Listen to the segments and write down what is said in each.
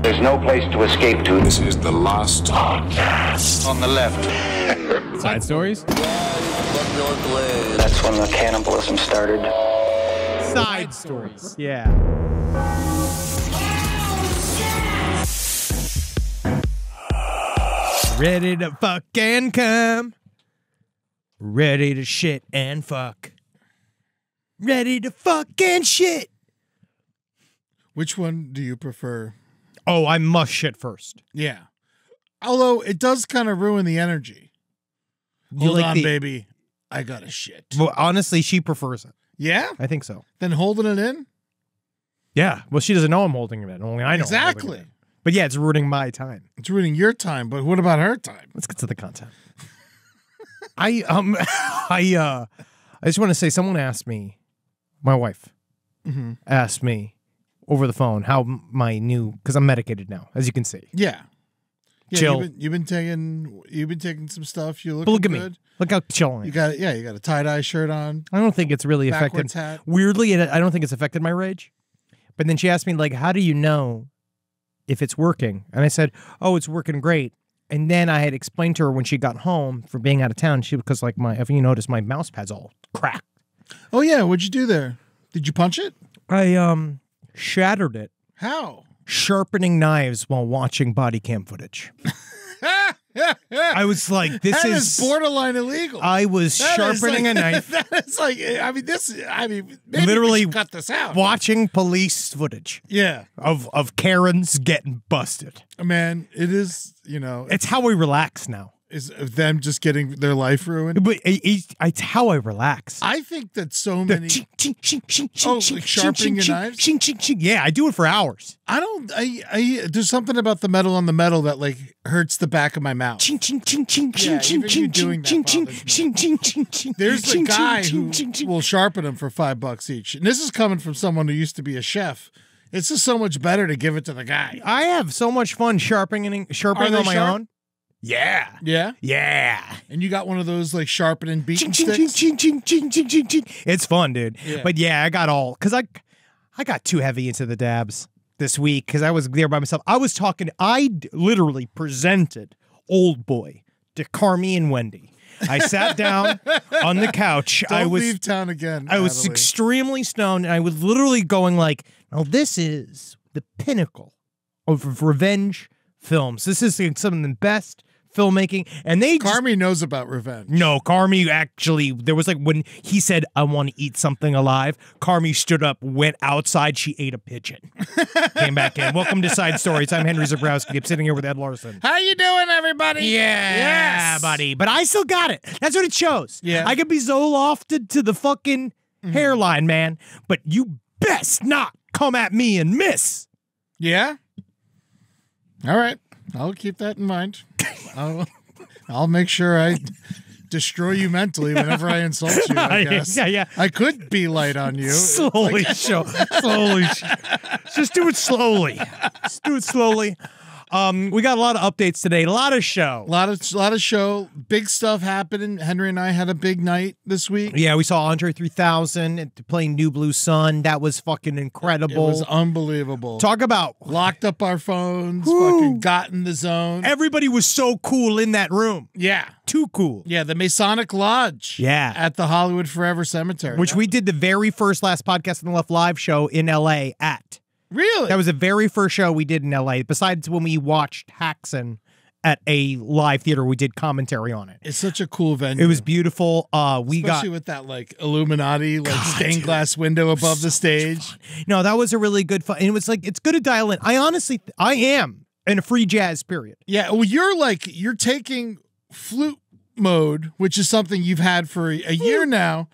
There's no place to escape to. This is the last podcast. On the left. Side stories? That's when the cannibalism started. Side stories. Yeah. Ready to fuck and come. Ready to shit and fuck. Ready to fuck and shit. Which one do you prefer? Oh, I must shit first. Yeah. Although it does kind of ruin the energy. Hold on, baby. I got to shit. Well, honestly, she prefers it. Yeah? I think so. Then holding it in? Yeah. Well, she doesn't know I'm holding it in. Only I know. Exactly. But yeah, it's ruining my time. It's ruining your time, but what about her time? Let's get to the content. I just want to say, someone asked me, my wife asked me over the phone how my new, because I'm medicated now, as you can see. Yeah. Chill. You've been taking some stuff. You But look at good. me. Look how chill I am. You got a tie-dye shirt on. I don't think it's really Backwards affected. hat. Weirdly, I don't think it's affected my rage. But then she asked me, like, how do you know if it's working? And I said, oh, it's working great. And then I had explained to her when she got home from being out of town, because like if you notice, my mouse pad's all cracked. Oh yeah, what'd you do there? Did you punch it? I shattered it. How? Sharpening knives while watching body cam footage. I was like, this That is borderline illegal. I was sharpening a knife. That's like, maybe Literally we should cut this out. watching police footage Yeah, of Karens getting busted. man, it is. It's how we relax now. Is them just getting their life ruined. But it's how I relax. I think that so many. Like sharpening your knives? Yeah, I do it for hours. I don't. There's something about the metal on the metal that like hurts the back of my mouth. There's a guy who will sharpen them for $5 each, and this is coming from someone who used to be a chef. It's just so much better to give it to the guy. I have so much fun sharpening on my own. Yeah. Yeah? Yeah. And you got one of those like sharpening beating sticks? It's fun, dude. Yeah. But yeah, I got because I got too heavy into the dabs this week because I was there by myself. I literally presented Old Boy to Carmi and Wendy. I sat down on the couch. Don't leave town again. I was Natalie. extremely stoned, and I was literally going like, "Oh, this is the pinnacle of revenge films. This is some of the best filmmaking." And Carmi knows about revenge. No, Carmi actually, there was like when he said, "I want to eat something alive," Carmi stood up, went outside, she ate a pigeon. Came back in. Welcome to Side Stories. I'm Henry Zabrowski. I'm sitting here with Ed Larson. How you doing, everybody? Yeah, Yes. buddy. But I still got it. That's what it shows. Yeah. I could be so lofted to the fucking hairline, man, but you best not come at me and miss. Yeah? All right. I'll keep that in mind. I'll make sure I destroy you mentally whenever I insult you, I guess. Yeah. I could be light on you. Slowly, slowly. Just do it slowly. Just do it slowly. We got a lot of updates today. A lot of show. A lot of show. Big stuff happening. Henry and I had a big night this week. Yeah, we saw Andre 3000 playing New Blue Sun. That was fucking incredible. It was unbelievable. Talk about locked up our phones, fucking got in the zone. Everybody was so cool in that room. Yeah. Too cool. Yeah, the Masonic Lodge. Yeah. At the Hollywood Forever Cemetery. Which we did the very first last Podcast on the Left live show in LA at. Really? That was the very first show we did in LA, besides when we watched Haxon at a live theater. We did commentary on it. It's such a cool venue. It was beautiful. Especially with that like Illuminati, like stained glass window above the stage. No, that was a really good fun. And it was like, it's good to dial in. I am in a free jazz period. Yeah. Well, you're taking flute mode, which is something you've had for a year now.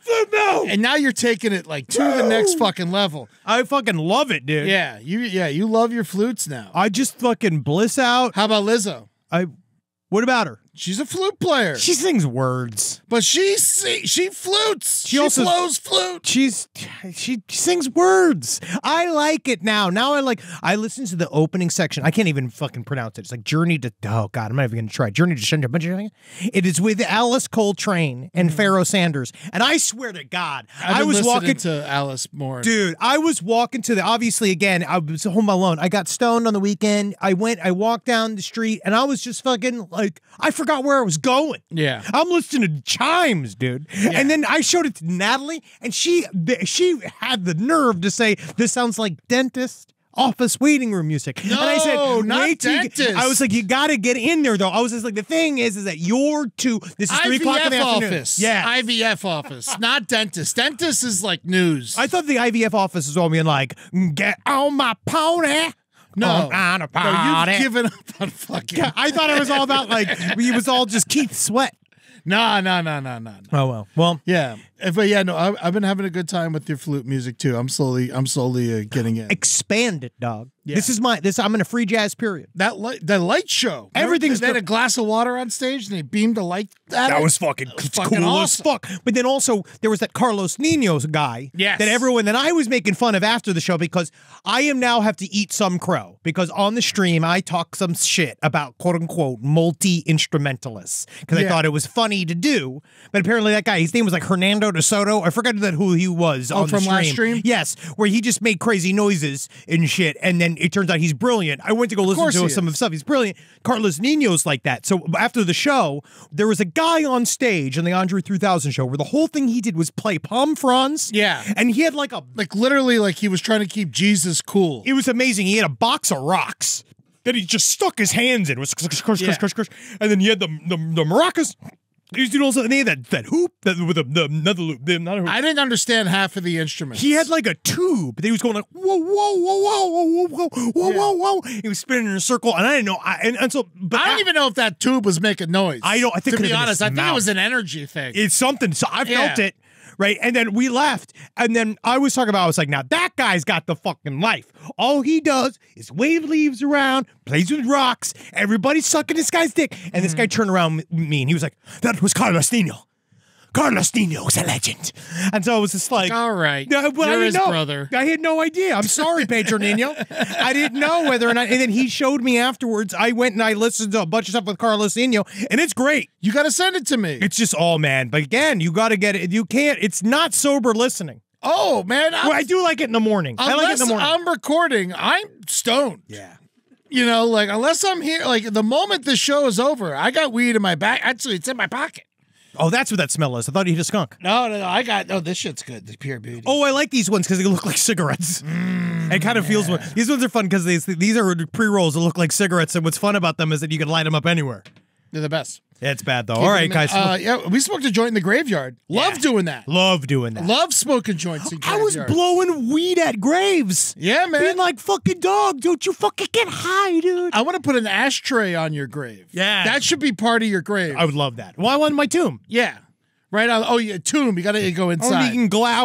And now you're taking it like to the next fucking level. I fucking love it, dude. Yeah, you love your flutes now. I just fucking bliss out. How about Lizzo? What about her? She's a flute player. She sings words. But she flutes. She also- blows flute. She sings words. I like it now. Now I listen to the opening section. I can't even fucking pronounce it. It's like Journey to, oh God, I'm not even going to try. Journey to Shenja. It is with Alice Coltrane and Pharoah Sanders. And I swear to God, I was walking to Alice more. Dude, I was walking to obviously again, I was home alone. I got stoned on the weekend. I walked down the street and I was just fucking like, I forgot where I was going. Yeah. I'm listening to chimes, dude. Yeah. And then I showed it to Natalie and she had the nerve to say, this sounds like dentist office waiting room music. No, and I said, not wait till dentist. I was like, you got to get in there though. I was just like, the thing is that you're this is 3 o'clock in the afternoon. Office. Yeah. IVF office, not dentist. Dentist is like news. I thought the IVF office was all being like, get on my pony. No, on a party. you've given up on fucking. Yeah, I thought it was all about like, it was all just Keith Sweat. No. Oh, well. Yeah, but yeah, no, I've been having a good time with your flute music too. I'm slowly getting in. Expand it, dog. Yeah. I'm in a free jazz period. That light show. Everything's they had a glass of water on stage and they beamed a light at That it. was fucking fucking cool awesome. as fuck. But then also there was that Carlos Nino's guy Yes. that I was making fun of after the show because I am now have to eat some crow because on the stream I talk some shit about quote unquote multi-instrumentalists because I Yeah. thought it was funny to do. But apparently that guy, his name was like Hernando de Soto. I forgot who he was on the from stream. last stream? Yes, where he just made crazy noises and shit. And then it turns out he's brilliant. I went to go listen course to he some is. of his stuff. He's brilliant. Carlos Nino's like that. So after the show, there was a guy on stage on the Andre 3000 show where the whole thing he did was play Palm Franz. Yeah. And he had like literally like he was trying to keep Jesus cool. it was amazing. He had a box of rocks that he just stuck his hands in. It was crush. And then he had the maracas. He was doing also, and they had that hoop with another loop. Not a hoop. I didn't understand half of the instruments. He had like a tube that he was going like whoa whoa whoa whoa whoa whoa whoa whoa whoa. He was spinning in a circle, and I didn't know. And so, but I don't even know if that tube was making noise. I don't. I think to it be could've been honest, his I think it mouth. was an energy thing. It's something. So I felt Yeah. it. Right. And then we left. And then I was talking about, I was like, now that guy's got the fucking life. All he does is wave leaves around, plays with rocks. Everybody's sucking this guy's dick. And this guy turned around with me and he was like, that was Carlos Nino. Carlos Nino's a legend. And so I was just like, all right. No, but I You're didn't his know. brother. I had no idea. I'm sorry, Pedro Nino. I didn't know whether or not. And then he showed me afterwards. I went and I listened to a bunch of stuff with Carlos Nino, and it's great. You got to send it to me. It's just, oh, man. But again, you got to get it. You can't. It's not sober listening. Oh, man. Well, I do like it in the morning. I like it in the morning. I'm recording, I'm stoned. Yeah. You know, like, unless I'm here, like, the moment the show is over, I got weed in my back. Actually, it's in my pocket. Oh, that's what that smell is. I thought you hit a skunk. No, this shit's good. The pure beauty. Oh, I like these ones because they look like cigarettes. It kind of feels. These ones are fun because these are pre-rolls that look like cigarettes, and what's fun about them is that you can light them up anywhere. They're the best. Yeah, it's bad though. All right, guys. Yeah, we smoked a joint in the graveyard. Love doing that. Love doing that. Love smoking joints in I was graveyards. blowing weed at graves. Yeah, man. Being like, fucking dog, don't you fucking get high, dude. I want to put an ashtray on your grave. Yeah. That should be part of your grave. I would love that. Well, I want my tomb. Yeah. Right on. Oh, yeah, tomb. You got to go I inside.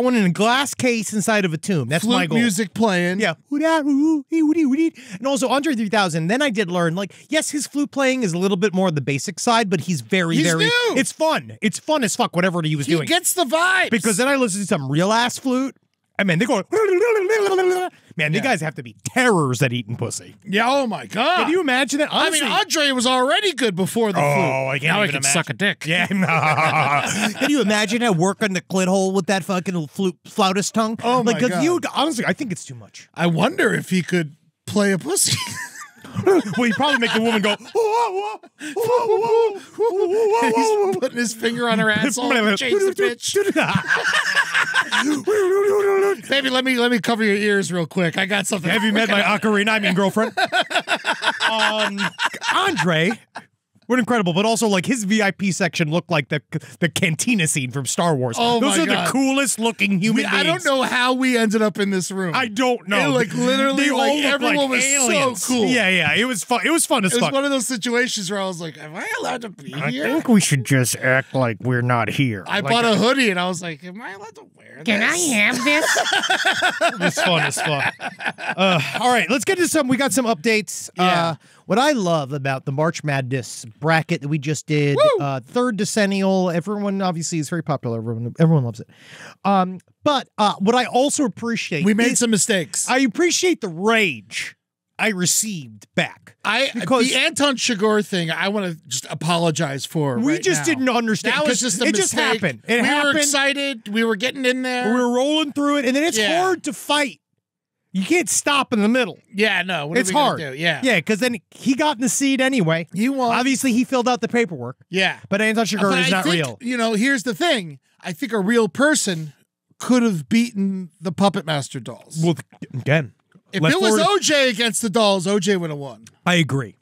want in a glass case inside of a tomb. That's my Flute goal. music playing. Yeah. And also Andre 3000. Then I did learn, like, yes, his flute playing is a little bit more on the basic side, but he's very He's new. It's fun. It's fun as fuck, whatever he was He doing. gets the vibes. Because then I listened to some real ass flute. I mean, they go, man, you guys have to be terrors at eating pussy. Yeah, oh my God. Can you imagine that? Honestly, I mean, Andre was already good before the flute. I can't now even I can suck a dick. Yeah. Can you imagine how working the clit hole with that fucking flautist tongue? Oh, my 'cause God. honestly, I think it's too much. I wonder if he could play a pussy. Well, you probably make the woman go, whoa, whoa, whoa, whoa, He's putting his finger on her asshole and change the pitch. Baby, let me cover your ears real quick. I got something. Have you met my ocarina? I mean, girlfriend. Andre, we're incredible, but also like his VIP section looked like the cantina scene from Star Wars. Oh, Those my are God. the coolest looking human beings. I don't know how we ended up in this room. I don't know. It, like, literally, They all like, look everyone like was aliens. so cool. Yeah. It was fun. It was fun as It was fuck. one of those situations where I was like, am I allowed to be here? we should just act like we're not here. I bought a hoodie and I was like, am I allowed to wear this? Can I have this? It was fun as fuck. All right, let's get to some. We got some updates. Yeah. What I love about the March Madness bracket that we just did. Third decennial. Everyone obviously is very popular. Everyone loves it. But what I also appreciate, We made some mistakes. I appreciate the rage I received back. Because the Anton Chigurh thing, I want to just apologize for. We right just now. didn't understand. That was just a it mistake. just happened. It we happened. were excited. We were getting in there. We were rolling through it, and then it's hard to fight. You can't stop in the middle. Yeah, no. What It's are we hard. Gonna do? Yeah. Yeah, because then he got in the seat anyway. He won. Obviously, he filled out the paperwork. Yeah. But Anton Chigurh is not real. You know, here's the thing. I think a real person could have beaten the Puppet Master dolls. Well, again, if it was OJ against the dolls, OJ would have won. I agree.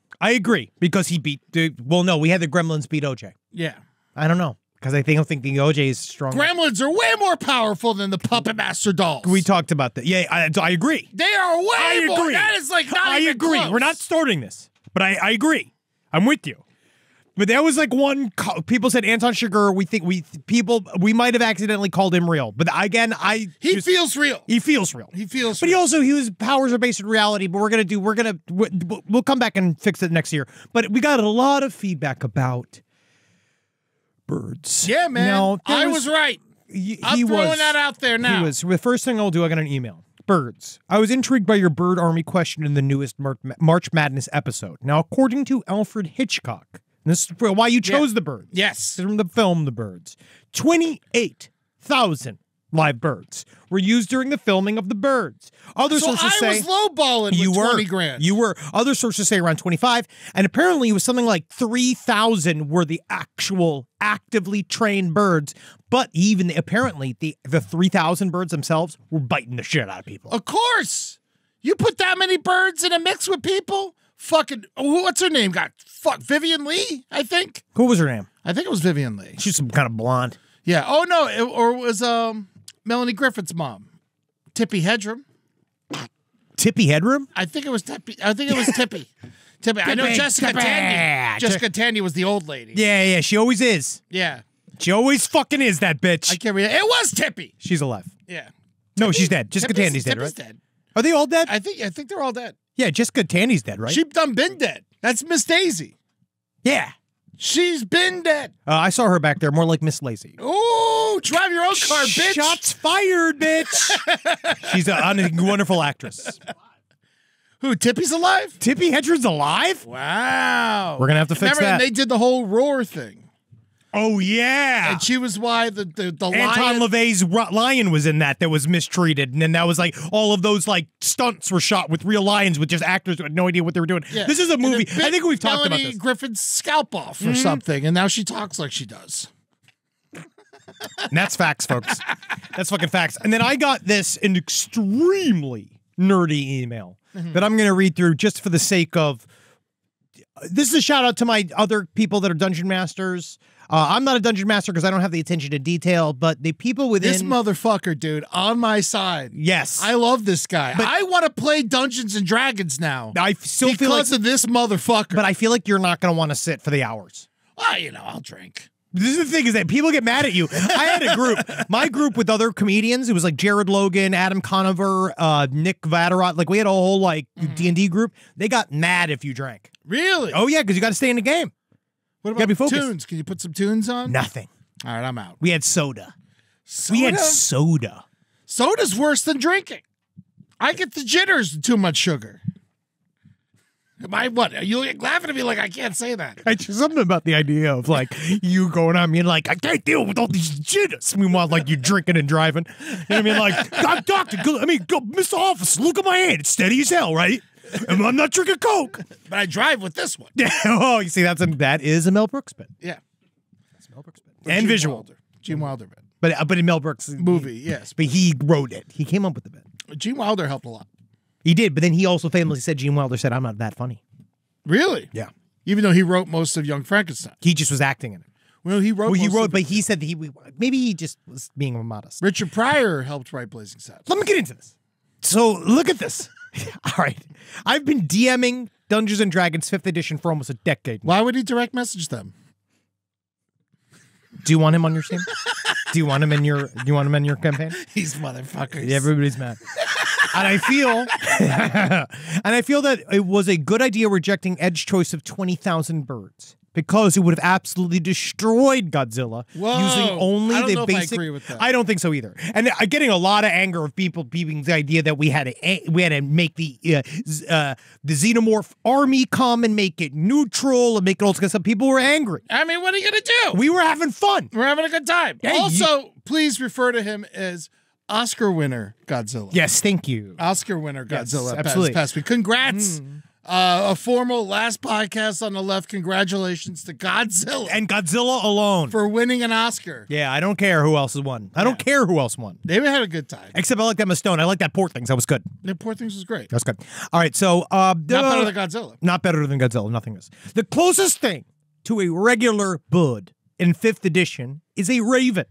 Because he beat. Well, no, we had the Gremlins beat OJ. Yeah. I don't know. Because I don't think the OJ is strong. Gremlins are way more powerful than the Puppet Master dolls. We talked about that. Yeah, I agree. They are way I more. agree. That is like not I even agree. close. We're not starting this, but I agree. I'm with you. But that was like one. People said Anton Chigurh. We might have accidentally called him real. But again, He feels real. He feels real. He feels. But real. his powers are based in reality. But we'll come back and fix it next year. But we got a lot of feedback about birds. Yeah, man. Now, I was right. I'm throwing that out there now. The first thing I'll do, I got an email. Birds. I was intrigued by your bird army question in the newest March Madness episode. Now, according to Alfred Hitchcock, and this is why you chose the birds. Yes. From the film The Birds. 28,000 live birds were used during the filming of The Birds. Other sources say I was lowballing with 20 grand. You were. Other sources say around 25, and apparently it was something like 3,000 were the actual actively trained birds. But even apparently the 3,000 birds themselves were biting the shit out of people. Of course. You put that many birds in a mix with people? Fucking, what's her name? Vivian Lee, I think. Who was her name? I think it was Vivian Lee. She's some kind of blonde. Yeah. Oh, no. Or it was Melanie Griffith's mom, Tippi Hedren. Tippi Hedren? I think it was Tippi. Tippi. I know Jessica Tandy. Jessica Tandy was the old lady. Yeah. She always is. Yeah. She always fucking is, that bitch. I can't remember. It was Tippi. She's alive. Yeah. No, she's dead. Jessica Tandy's dead, right? Dead. Are they all dead? I think they're all dead. Yeah, Jessica Tandy's dead, right? She's done been dead. That's Miss Daisy. Yeah. She's been dead. I saw her back there, more like Miss Lazy. Ooh, drive your own car, bitch. Shots fired, bitch. She's a wonderful actress. Who, Tippy's alive? Tippi Hedren's alive? Wow. We're going to have to fix Remember, that. they did the whole roar thing. Oh, yeah. And she was why the Anton lion. LaVey's lion was in that was mistreated. And then that was like all of those like stunts were shot with real lions with just actors who had no idea what they were doing. Yeah. This is a And movie. it bit I think we've talked about Melanie this. Griffin's scalp off or something, and now she talks like she does. And that's facts, folks. That's fucking facts. And then I got an extremely nerdy email that I'm going to read through just for the sake of. This is a shout out to my other people that are dungeon masters. I'm not a dungeon master because I don't have the attention to detail, but the people within This motherfucker, dude, on my side. yes, I love this guy. But- I want to play Dungeons and Dragons now. I still feel like, because of this motherfucker. but I feel like you're not going to want to sit for the hours. Well, I'll drink. This is the thing is that people get mad at you. I had a group, my group with other comedians. It was like Jared Logan, Adam Conover, Nick Vatterott. Like we had a whole like D&D group. They got mad if you drank. Really? Oh yeah, because you got to stay in the game. What gotta about be focused. tunes? Can you put some tunes on? Nothing. All right, I'm out. We had soda. Soda? We had soda. Soda's worse than drinking. I get the jitters with too much sugar. What? Are you laughing at me like I can't say that? I just something about the idea of like you going on being like I can't deal with all these jitters. Meanwhile, like you drinking and driving. You know what I mean? Like I'm doctor. Go, Mr. Officer, look at my hand. It's steady as hell, right? And I'm not drinking Coke. But I drive with this one. Yeah. Oh, you see, that is a Mel Brooks bit. Yeah. That's Mel Brooks bit. And Gene visual, Wilder. Gene Wilder bit. but in Mel Brooks Movie, yes. But he wrote it. He came up with the bit. Gene Wilder helped a lot. He did, but then he also famously said Gene Wilder said I'm not that funny. Really? Yeah. Even though he wrote most of Young Frankenstein. He just was acting in it. Well, he wrote. Well, he most wrote, of but he said that maybe he just was being modest. Richard Pryor helped write Blazing Saddles. Let me get into this. So look at this. All right. I've been DMing Dungeons and Dragons 5th edition for almost a decade. Why would he direct message them? Do you want him on your team? Do you want him in your campaign? These motherfuckers. Yeah, everybody's mad. And I feel that it was a good idea rejecting Ed's choice of 20,000 birds because it would have absolutely destroyed Godzilla Whoa. using only I don't the know if I basic. agree with that. I don't think so either. And I'm getting a lot of anger of people beeping the idea that we had to make the xenomorph army come and make it neutral and make it all kind of stuff. People were angry. I mean, what are you going to do? We were having fun. We're having a good time. Hey, also, please refer to him as Oscar winner Godzilla. Yes, thank you. Oscar winner Godzilla. Yes, absolutely. Past week. Congrats. A formal last podcast on the left. Congratulations to Godzilla And Godzilla alone. for winning an Oscar. Yeah, I don't care who else has won. I don't care who else won. They had a good time. Except I like Emma Stone. I like that Poor Things. That was good. The Poor Things was great. That's good. All right, so Not better than Godzilla. Not better than Godzilla. Nothing is. The closest thing to a regular bud in 5th edition is a Raven.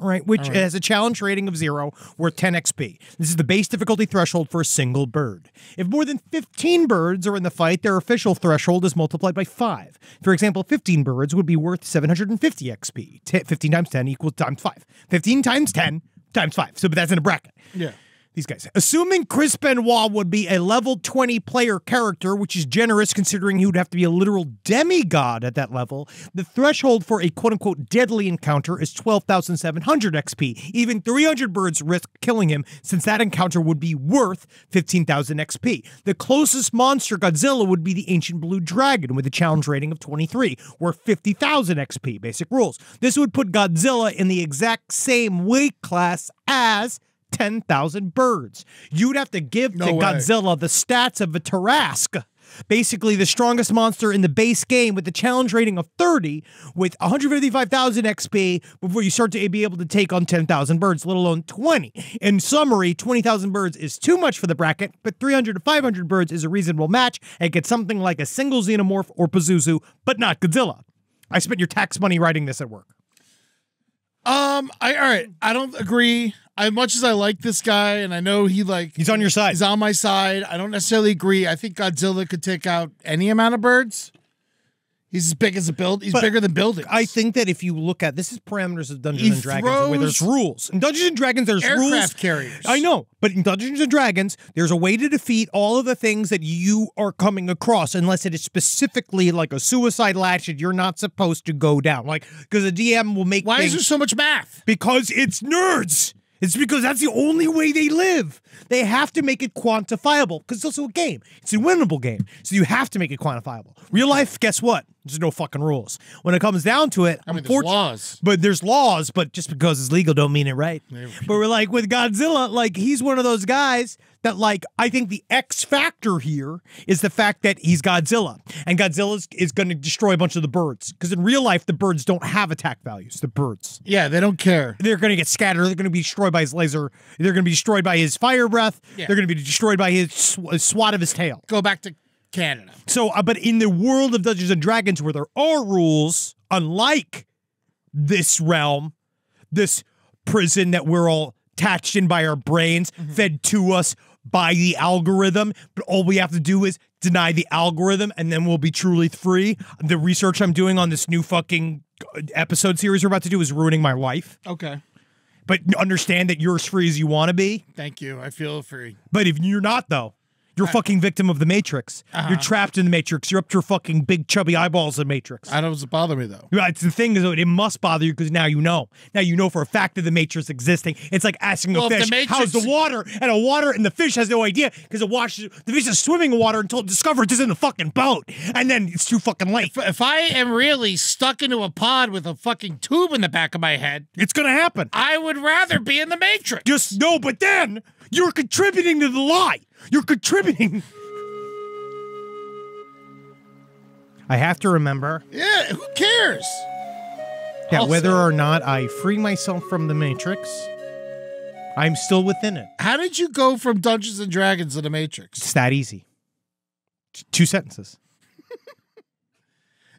Right, which has a challenge rating of 0, worth 10 XP. This is the base difficulty threshold for a single bird. If more than 15 birds are in the fight, their official threshold is multiplied by 5. For example, 15 birds would be worth 750 XP. 15 times 10 equals times 5. 15 times 10 times 5. So, but that's in a bracket. Yeah. These guys. Assuming Chris Benoit would be a level 20 player character, which is generous considering he would have to be a literal demigod at that level, the threshold for a quote-unquote deadly encounter is 12,700 XP. Even 300 birds risk killing him, since that encounter would be worth 15,000 XP. The closest monster Godzilla would be the Ancient Blue Dragon with a challenge rating of 23, worth 50,000 XP. Basic rules. This would put Godzilla in the exact same weight class as 10,000 birds. You'd have to give to Godzilla the stats of a Tarrasque. Basically, the strongest monster in the base game with the challenge rating of 30 with 155,000 XP before you start to be able to take on 10,000 birds, let alone 20. In summary, 20,000 birds is too much for the bracket, but 300 to 500 birds is a reasonable match and gets something like a single Xenomorph or Pazuzu, but not Godzilla. I spent your tax money writing this at work. All right. I don't agree. As much as I like this guy, and I know he's on your side. He's on my side. I don't necessarily agree. I think Godzilla could take out any amount of birds. He's as big as a build. He's bigger than buildings. I think that if you look at this is parameters of Dungeons and Dragons where there's rules. In Dungeons and Dragons, there's rules. Aircraft carriers. I know, but in Dungeons and Dragons, there's a way to defeat all of the things that you are coming across, unless it is specifically like a suicide latch that you're not supposed to go down. Like, because the DM will make. Why is there so much math? Because it's nerds. It's because that's the only way they live. They have to make it quantifiable because it's also a game. It's a winnable game. So you have to make it quantifiable. Real life, guess what? There's no fucking rules. When it comes down to it, I mean, there's laws. But there's laws, but just because it's legal don't mean it right. But we're like with Godzilla, like he's one of those guys that like, I think the X factor here is the fact that he's Godzilla. And Godzilla is going to destroy a bunch of the birds. Because in real life, the birds don't have attack values. The birds. Yeah, they don't care. They're going to get scattered. They're going to be destroyed by his laser. They're going to be destroyed by his fire breath. Yeah. They're going to be destroyed by his swat of his tail. Go back to Canada. So, but in the world of Dungeons and Dragons where there are rules, unlike this realm, this prison that we're all attached in by our brains, fed to us by the algorithm, but all we have to do is deny the algorithm and then we'll be truly free. The research I'm doing on this new fucking episode series we're about to do is ruining my life. Okay. But understand that you're as free as you want to be. Thank you. I feel free. But if you're not, though, you're a fucking victim of the Matrix. You're trapped in the Matrix. You're up to your fucking big chubby eyeballs in the Matrix. I don't doesn't bother me, though. Right, it's the thing is, it must bother you because now you know. Now you know for a fact that the Matrix existing. It's like asking a fish, how's the water? And the fish has no idea because the fish is swimming in water until it discovers it's in the fucking boat. And then it's too fucking late. If I am really stuck into a pod with a fucking tube in the back of my head, it's going to happen. I would rather be in the Matrix. Just no, but then you're contributing to the lie. You're contributing. I have to remember. Yeah, who cares? Yeah, Also, whether or not I free myself from the Matrix, I'm still within it. How did you go from Dungeons and Dragons to the Matrix? It's that easy. 2 sentences.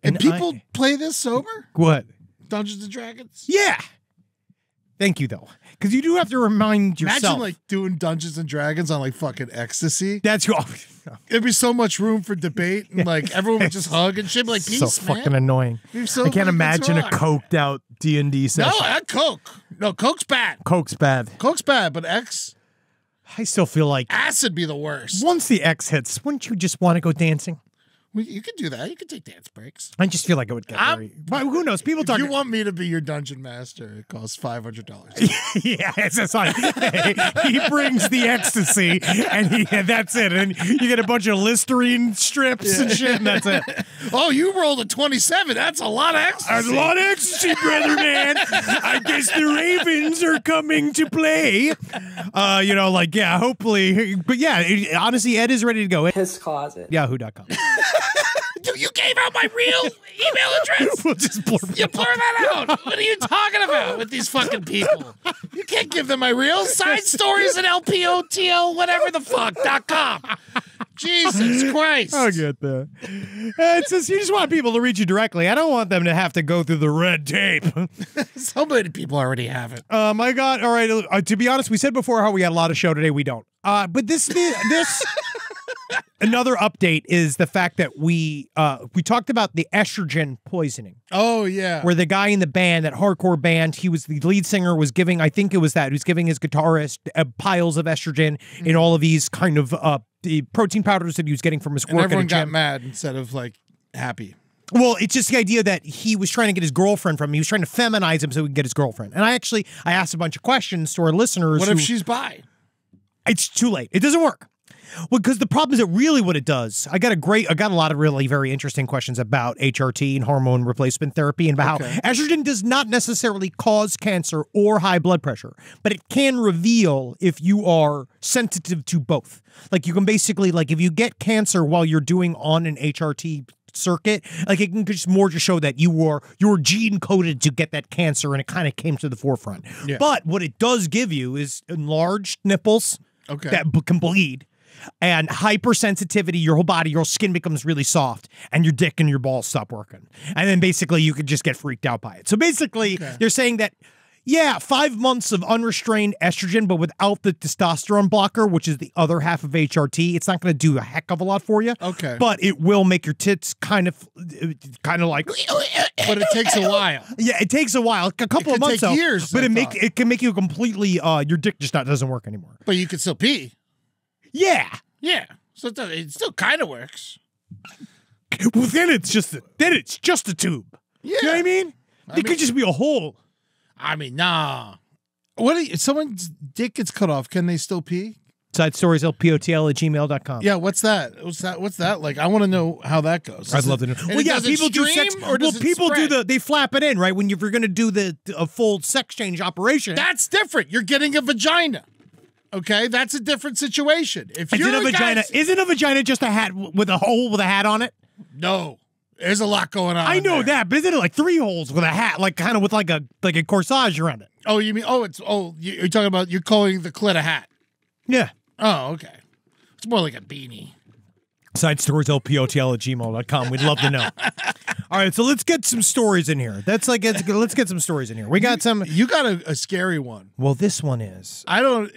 And people play this sober? What? Dungeons and Dragons? Yeah. Thank you, though. Because you do have to remind yourself. Imagine, like, doing Dungeons and Dragons on, like, fucking ecstasy. That's There'd be so much room for debate, and, like, everyone would just hug and shit. Like, peace, so man. fucking annoying. So I can't imagine a rock. coked out D&D session. No, not Coke. No, Coke's bad. Coke's bad. Coke's bad, but X, I still feel like acid be the worst. once the X hits, wouldn't you just want to go dancing? Well, you could do that. You could take dance breaks. I just feel like it would get very. But who knows? People If talk. you want me to be your dungeon master, it costs $500. Yeah, it's like he brings the ecstasy, and that's it. And you get a bunch of Listerine strips and shit, and that's it. Oh, you rolled a 27. That's a lot of ecstasy. There's a lot of ecstasy, brother, man. I guess the Ravens are coming to play. Hopefully. But yeah, honestly, Ed is ready to go. His closet. Yahoo.com. You gave out my real email address. We'll just blur You blur that out. What are you talking about with these fucking people? You can't give them my real side stories at LPOTL, whatever the fuck.com. Jesus Christ. I'll get that. It's just, you just want people to reach you directly. I don't want them to have to go through the red tape. So many people already have it. My God. All right. To be honest, we said before how we had a lot of show today. We don't. But this another update is the fact that we talked about the estrogen poisoning. Oh, yeah. Where the guy in the band, that hardcore band, he was the lead singer, was giving, I think it was that, he was giving his guitarist piles of estrogen in all of these kind of the protein powders that he was getting from his work. And everyone at a gym. got mad instead of like happy. Well, it's just the idea that he was trying to get his girlfriend from him. He was trying to feminize him so he could get his girlfriend. And I asked a bunch of questions to our listeners. What if she's bi? It's too late. It doesn't work. Well, because the problem is that really what it does, I got a lot of really very interesting questions about HRT and hormone replacement therapy and about how estrogen does not necessarily cause cancer or high blood pressure, but it can reveal if you are sensitive to both. Like you can basically, like if you get cancer while you're doing on an HRT circuit, like it can just show that you were gene coded to get that cancer and it kind of came to the forefront. Yeah. But what it does give you is enlarged nipples that can bleed. And hypersensitivity, your whole body, your skin becomes really soft, and your dick and your balls stop working. And then basically you could just get freaked out by it. So basically, they're saying that, 5 months of unrestrained estrogen, but without the testosterone blocker, which is the other half of HRT, it's not going to do a heck of a lot for you. Okay. But it will make your tits kind of like. But it takes a while. Yeah, it takes a while, a couple of months. Take years, but it can make you completely. Your dick just doesn't work anymore. But you can still pee. Yeah. Yeah. So it still kind of works. Well, then it's just a tube. Yeah. You know what I mean? It could just be a hole. I mean, nah. If someone's dick gets cut off, can they still pee? Side stories, lpotl@gmail.com. Yeah, what's that? What's that like? I want to know how that goes. I'd love to know. Well, yeah, people do sex. People do they flap it in, right? When you're going to do a full sex change operation. That's different. You're getting a vagina. Okay, that's a different situation. If isn't a vagina just a hat with a hole with a hat on it? No, there's a lot going on. I know that, but isn't it like 3 holes with a hat, like kind of with like a corsage around it? Oh, you mean you're talking about you're calling the clit a hat? Yeah. Oh, okay. It's more like a beanie. Side stories, lpotl@gmail.com. We'd love to know. All right, so let's get some stories in here. Let's get some stories in here. We got some. You got a scary one. Well, this one is.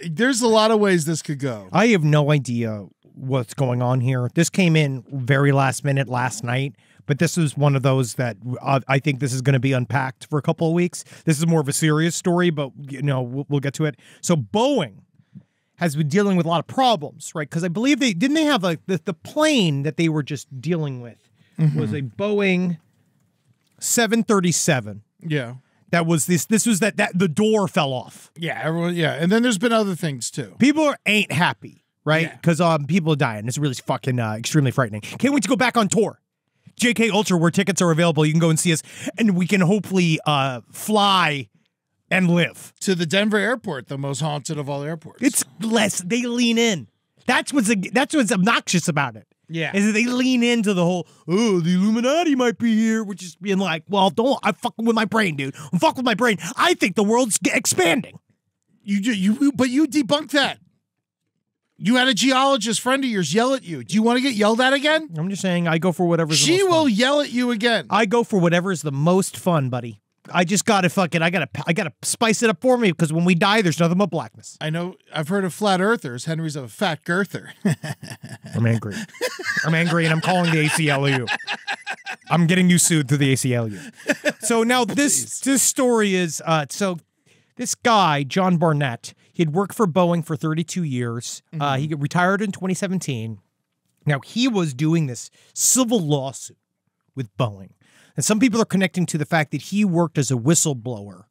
There's a lot of ways this could go. I have no idea what's going on here. This came in very last minute last night, but this is one of those that I think this is going to be unpacked for a couple of weeks. This is more of a serious story, but we'll get to it. So Boeing has been dealing with a lot of problems, right? Because I believe they have the plane that they were just dealing with was a Boeing 737. Yeah. That was this was that the door fell off. Yeah, everyone. Yeah, and then there's been other things too. People ain't happy, right? Because people are dying. It's really fucking extremely frightening. Can't wait to go back on tour. JK Ultra, where tickets are available, you can go and see us, and we can hopefully fly and live to the Denver airport, the most haunted of all airports. It's less. They lean in. That's what's obnoxious about it. Yeah, is that they lean into the whole, the Illuminati might be here, which is being like, well, I'm fucking with my brain, dude. I'm fucking with my brain. I think the world's expanding. But you debunked that. You had a geologist friend of yours yell at you. Do you want to get yelled at again? I'm just saying, I go for whatever's the most fun. She will fun. Yell at you again. I go for whatever's the most fun, buddy. I just gotta I gotta spice it up for me, because when we die, there's nothing but blackness. I know. I've heard of flat earthers. Henry's a fat girther. I'm angry. I'm angry, and I'm calling the ACLU. I'm getting you sued through the ACLU. So now this story is so this guy John Barnett, he had worked for Boeing for 32 years. He retired in 2017. Now, he was doing this civil lawsuit with Boeing. And some people are connecting to the fact that he worked as a whistleblower,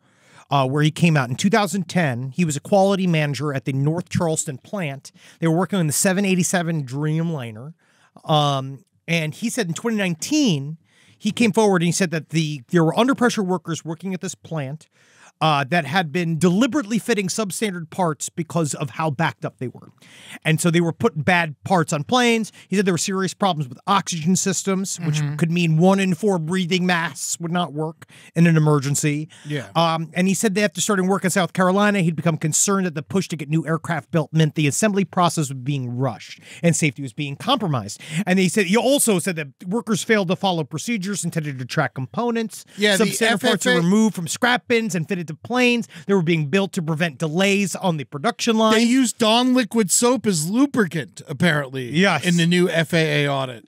where he came out in 2010. He was a quality manager at the North Charleston plant. They were working on the 787 Dreamliner. And he said in 2019, he came forward and he said that there were under pressure workers working at this plant that had been deliberately fitting substandard parts because of how backed up they were. And so they were putting bad parts on planes. He said there were serious problems with oxygen systems, which could mean 1 in 4 breathing masks would not work in an emergency. Yeah. And he said that after starting work in South Carolina, he'd become concerned that the push to get new aircraft built meant the assembly process was being rushed and safety was being compromised. And he also said that workers failed to follow procedures intended to track components. Yeah, some the standard parts were FFA removed from scrap bins and fitted to planes. They were being built to prevent delays on the production line. They used Dawn liquid soap as lubricant, apparently. Yes. In the new FAA audit.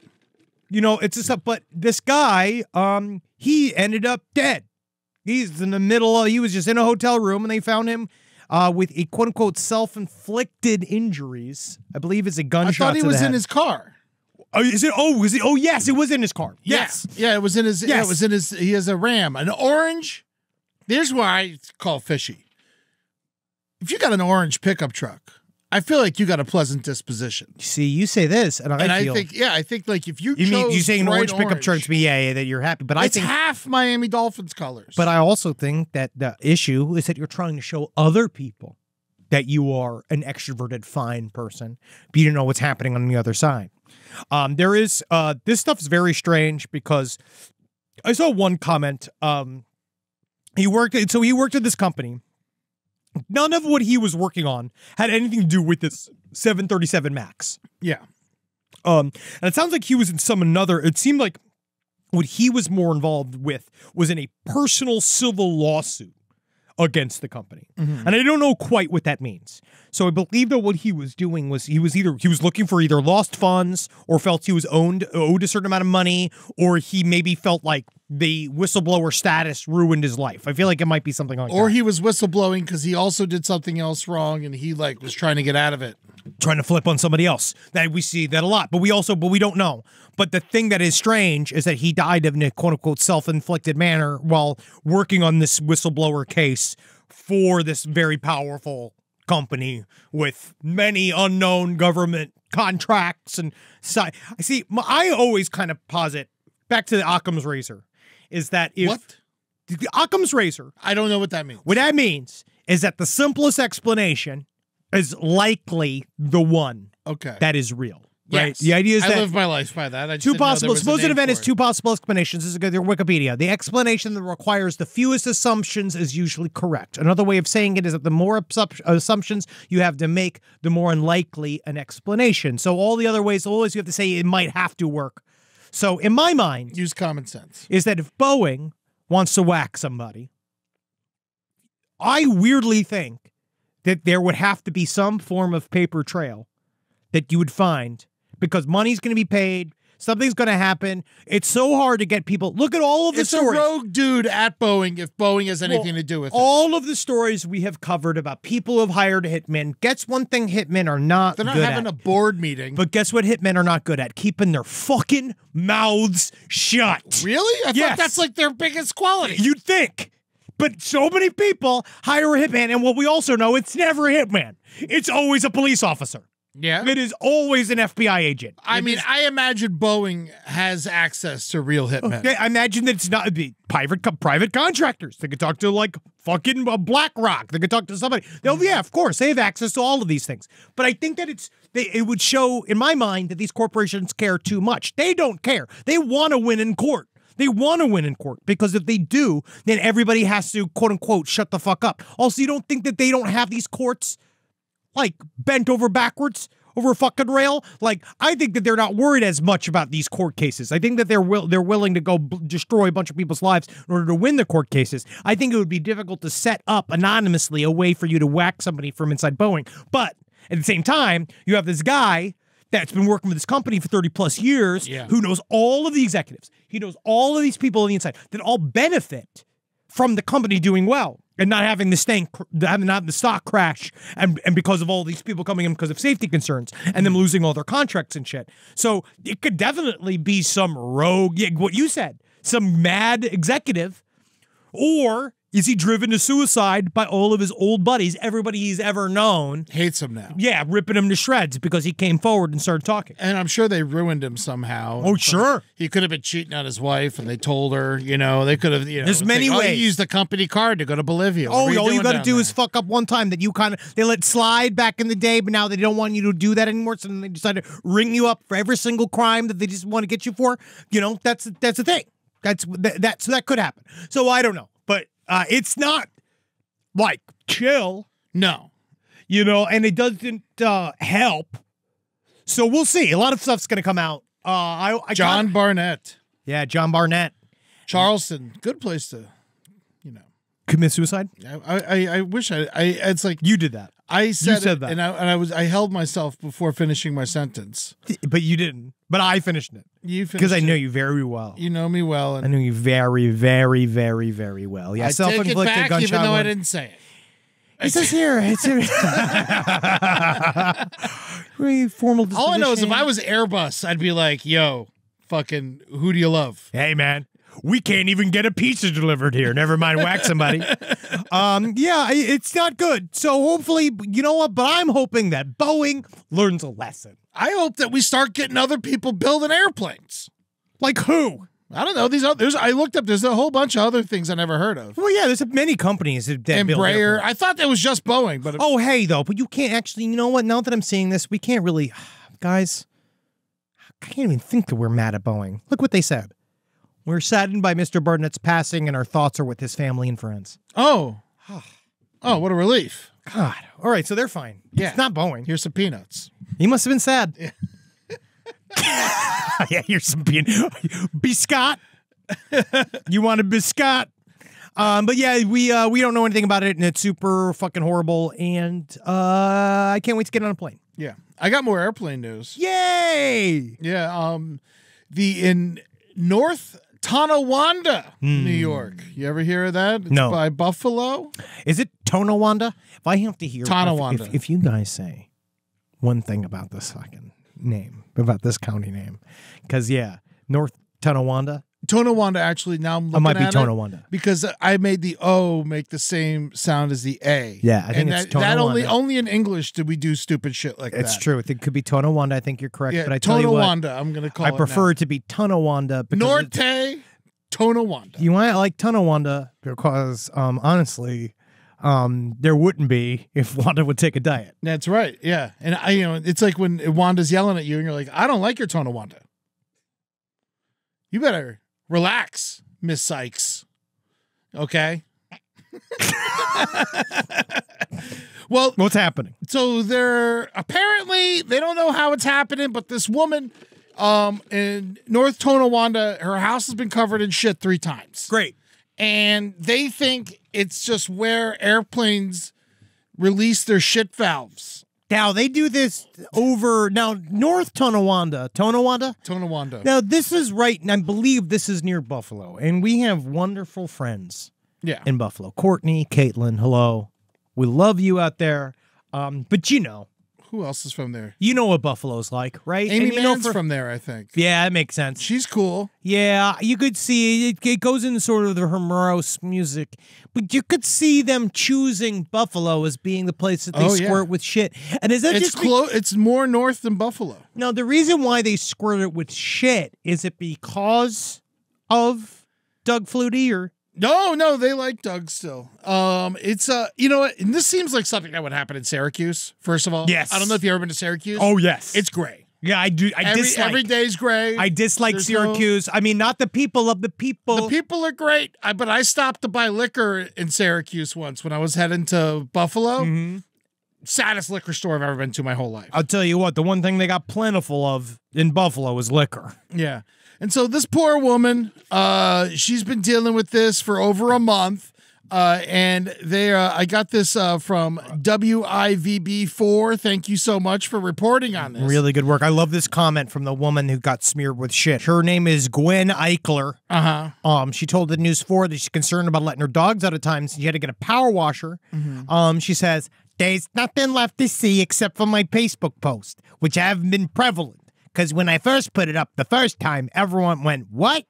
You know, it's just but this guy, he ended up dead. He's in the middle of, he was just in a hotel room and they found him with a quote unquote self-inflicted injuries. I believe it's a gunshot. I thought he was in his car. Oh, is it? Oh, was it? Oh, yes, it was in his car. Yes. Yeah, it was in his, Yes. yeah, it was in his, he has a Ram, an orange. Here's why I call fishy. If you got an orange pickup truck, I feel like you got a pleasant disposition. See, you say this, and I feel. I think like if you You mean chose you saying an bright orange pickup truck to me? Yeah, that you're happy. But I it's think half Miami Dolphins colors. But I also think that the issue is that you're trying to show other people that you are an extroverted, fine person, but you don't know what's happening on the other side. There is this stuff is very strange because I saw one comment. He worked at this company. None of what he was working on had anything to do with this 737 MAX. yeah. And it sounds like he was in it seemed like what he was more involved with was in a personal civil lawsuit against the company. And I don't know quite what that means. So I believe that what he was doing was he was looking for either lost funds or felt he was owed a certain amount of money, or he maybe felt like the whistleblower status ruined his life. I feel like it might be something like that. Or he was whistleblowing because he also did something else wrong and he like was trying to get out of it. Trying to flip on somebody else. That we see that a lot, but we don't know. But the thing that is strange is that he died in a quote unquote self-inflicted manner while working on this whistleblower case for this very powerful company with many unknown government contracts and I always kind of posit back to the Occam's razor is that if What? the Occam's razor, I don't know what that means. what that means is that the simplest explanation is likely the one Okay. that is real. Right? Yes. The idea is I that live my life by that. I just two didn't know there possible. was a Suppose an name event for is it. two possible explanations. This is their Wikipedia. The explanation that requires the fewest assumptions is usually correct. Another way of saying it is that the more assumptions you have to make, the more unlikely an explanation. So all the other ways, always you have to say it might have to work. So in my mind, Use common sense. is that if Boeing wants to whack somebody, I weirdly think that there would have to be some form of paper trail that you would find because money's going to be paid. Something's going to happen. It's so hard to get people. Look at all of the It's a stories. rogue dude at Boeing if Boeing has anything to do with it. All of the stories we have covered about people who have hired hitmen. Guess one thing hitmen are not They're not good having at. a board meeting. But guess what hitmen are not good at? Keeping their fucking mouths shut. Really? I Yes. thought that's like their biggest quality. You'd think. But so many people hire a hitman, and what we also know, it's never a hitman. It's always a police officer. Yeah. It is always an FBI agent. I mean, I imagine Boeing has access to real hitmen. I imagine that it's not private contractors. They could talk to like fucking BlackRock. They could talk to somebody. Yeah, of course, they have access to all of these things. But I think that it would show in my mind that these corporations care too much. They don't care. They want to win in court. They want to win in court because if they do, then everybody has to quote unquote shut the fuck up. Also, you don't think that they don't have these courts like bent over backwards over a fucking rail? Like, I think that they're not worried as much about these court cases. I think that they're willing to go destroy a bunch of people's lives in order to win the court cases. I think it would be difficult to set up anonymously a way for you to whack somebody from inside Boeing. But at the same time, you have this guy that's been working with this company for 30 plus years, who knows all of the executives. He knows all of these people on the inside that all benefit from the company doing well. and not having the stock crash, and because of all these people coming in because of safety concerns, and them losing all their contracts and shit. So it could definitely be some rogue, what you said, some mad executive, or is he driven to suicide by all of his old buddies, everybody he's ever known? Hates him now. Yeah, ripping him to shreds because he came forward and started talking. And I'm sure they ruined him somehow. Oh, sure. He could have been cheating on his wife, and they told her, they could have, There's many like, ways. Oh, you used the company card to go to Bolivia. Oh, all you got to do is fuck up one time that they let slide back in the day, but now they don't want you to do that anymore, so then they decide to ring you up for every single crime that they just want to get you for. That's the thing. So that could happen. So I don't know, but it's not like chill. No. And it doesn't help. So we'll see. A lot of stuff's going to come out. John Barnett. Yeah, John Barnett. Charleston. Good place to, Commit suicide? I wish it's like. You did that. I said that. And I held myself before finishing my sentence. But you didn't. But I finished it. You finished because I know it. you very well. You know me well. And I know you very, very, very, very well. Yeah, I take it back, gunshot even though I wound. didn't say it. It says here. It's very formal. All I know is if disposition. I was Airbus, I'd be like, yo, fucking, who do you love? Hey, man, we can't even get a pizza delivered here. Never mind whack somebody. Yeah, it's not good. So hopefully, you know what? But I'm hoping that Boeing learns a lesson. I hope that we start getting other people building airplanes. Like who? I don't know. I looked up, there's a whole bunch of other things I never heard of. Well, yeah, there's many companies that build Embraer. airplanes. I thought that was just Boeing, but Oh, hey, though, but you can't actually, you know what? Now that I'm seeing this, we can't really, guys, I can't even think that we're mad at Boeing. Look what they said. We're saddened by Mr. Barnett's passing, and our thoughts are with his family and friends. oh, what a relief. God. All right, so they're fine. Yeah. It's not Boeing. Here's some peanuts. He must have been sad. Yeah, here's some biscuit. You want a biscuit? But yeah, we don't know anything about it, and it's super fucking horrible. And I can't wait to get on a plane. Yeah. I got more airplane news. Yay! Yeah. In North Tonawanda, New York. You ever hear of that? It's No. by Buffalo. Is it Tonawanda? If I have to hear Tonawanda. if you guys say one thing about this fucking name, about this county name, because yeah, North Tonawanda. Tonawanda, actually, now I'm looking It might be at Tonawanda. because I made the O make the same sound as the A. Yeah, I think and it's that Tonawanda. only in English did we do stupid shit like that. It's true. It could be Tonawanda. I think you're correct. Yeah, but I tell you what, Tonawanda, I'm going to call I it prefer now. it to be Tonawanda because Norte Tonawanda. you might like Tonawanda because honestly, there wouldn't be if Wanda would take a diet. That's right. Yeah. And it's like when Wanda's yelling at you and you're like, I don't like your Tonawanda. You better relax, Miss Sykes. Okay. Well, What's happening? so apparently they don't know how it's happening, but this woman in North Tonawanda, her house has been covered in shit 3 times. Great. And they think it's just where airplanes release their shit valves. Now they do this over North Tonawanda. Tonawanda. Now this is right, and I believe this is near Buffalo, and we have wonderful friends Yeah. in Buffalo. Courtney, Caitlin, hello. We love you out there. But Who else is from there? you know what Buffalo's like, right? Amy And you know Mann's from there, I think. Yeah, that makes sense. She's cool. Yeah, you could see it goes into sort of the morose music, but you could see them choosing Buffalo as being the place that they Oh, yeah. squirt with shit. And is that It's just close. It's more north than Buffalo. No, the reason why they squirt it with shit is it because of Doug Flutie or No, they like Doug still. It's you know what? And this seems like something that would happen in Syracuse. First of all, Yes. I don't know if you've ever been to Syracuse. yes, It's gray. yeah, I do. I dislike Every day's gray. I dislike There's Syracuse. I mean, not the people of the people. The people are great, but I stopped to buy liquor in Syracuse once when I was heading to Buffalo. Mm-hmm. Saddest liquor store I've ever been to my whole life. I'll tell you what, the one thing they got plentiful of in Buffalo is liquor. Yeah. And so this poor woman, she's been dealing with this for over a month. And they, I got this from WIVB4. Thank you so much for reporting on this. Really good work. I love this comment from the woman who got smeared with shit. Her name is Gwen Eichler. She told the News 4 that she's concerned about letting her dogs out at times. She had to get a power washer. She says, "There's nothing left to see except for my Facebook post, which have been prevalent. Because when I first put it up the first time, everyone went, what?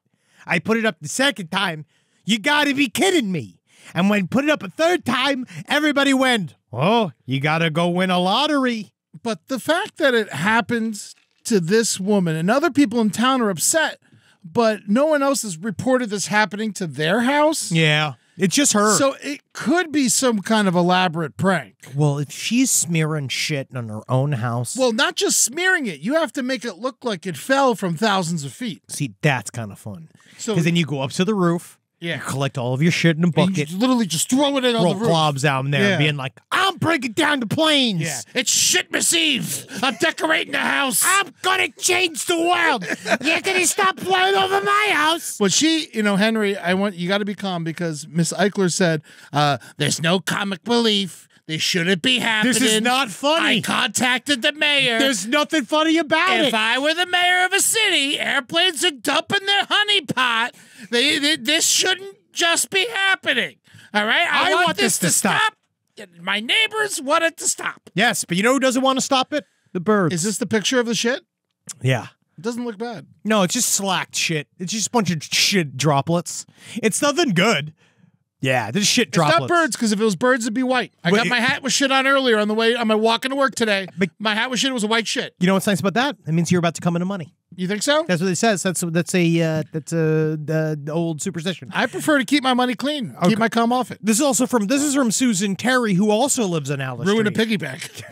I put it up the second time. You gotta be kidding me. And when I put it up a third time, everybody went, oh, you gotta go win a lottery." But the fact that it happens to this woman and other people in town are upset, but no one else has reported this happening to their house. Yeah, it's just her. So it could be some kind of elaborate prank. Well, if she's smearing shit on her own house. Well, not just smearing it. You have to make it look like it fell from thousands of feet. See, that's kind of fun. So Because then you go up to the roof. Yeah. You collect all of your shit in a and bucket. you literally just throw it in on Roll the roof. globs out there Yeah. being like, I'm breaking down the planes. Yeah. It's Shitmas Eve. I'm decorating the house. I'm gonna change the world. You're gonna stop flying over my house. Well, she, Henry, you got to be calm because Miss Eichler said, there's no comic relief. This shouldn't be happening. This is not funny. I contacted the mayor. There's nothing funny about it. If I were the mayor of a city, airplanes are dumping their honey pot. This shouldn't just be happening. All right? I want this to stop. My neighbors want it to stop. Yes, but you know who doesn't want to stop it? The birds. Is this the picture of the shit? Yeah. It doesn't look bad. No, it's just slacked shit. It's just a bunch of shit droplets. It's nothing good. Yeah, this shit droplets. It's not birds, because if it was birds, it'd be white. I got my hat with shit on earlier on my walking to work today. My hat with shit was a white shit. You know what's nice about that? It means you're about to come into money. You think so? That's what it says. That's a old superstition. I prefer to keep my money clean. Keep my cum off it. This is from Susan Terry, who also lives on Alice Ruin a Street. piggyback.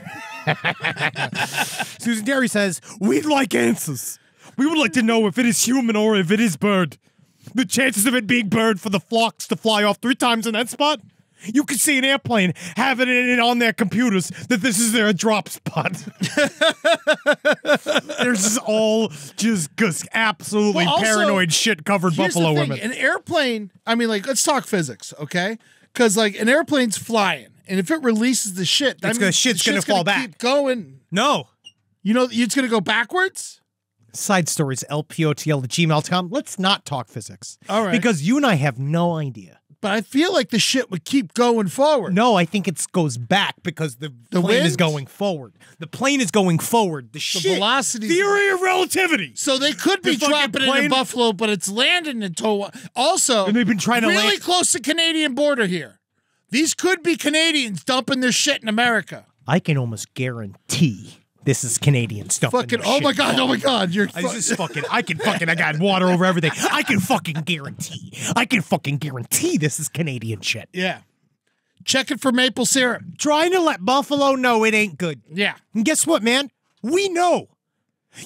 Susan Terry says, we'd like answers. We would like to know if it is human or if it is bird. The chances of it being bird for the flocks to fly off 3 times in that spot? You can see an airplane having it on their computers that this is their drop spot. There's just all just absolutely paranoid shit covered buffalo women. An airplane, let's talk physics, okay? Because an airplane's flying, and if it releases the shit, that means shit's gonna fall back. Keep going. No. It's gonna go backwards? Side stories, lpotl@gmail.com. Let's not talk physics. All right. Because you and I have no idea. But I feel like the shit would keep going forward. No, I think it goes back because the plane wind? is going forward. The plane is going forward. The shit. Velocity. Theory of relativity. So they could be dropping it in Buffalo, but it's landing in Towa. Also, and they've been trying to really close to Canadian border here. These could be Canadians dumping their shit in America. I can almost guarantee this is Canadian stuff. Oh my god! I got water over everything. I can fucking guarantee this is Canadian shit. Yeah. Check it for maple syrup. Trying to let Buffalo know it ain't good. Yeah. And guess what, man? We know.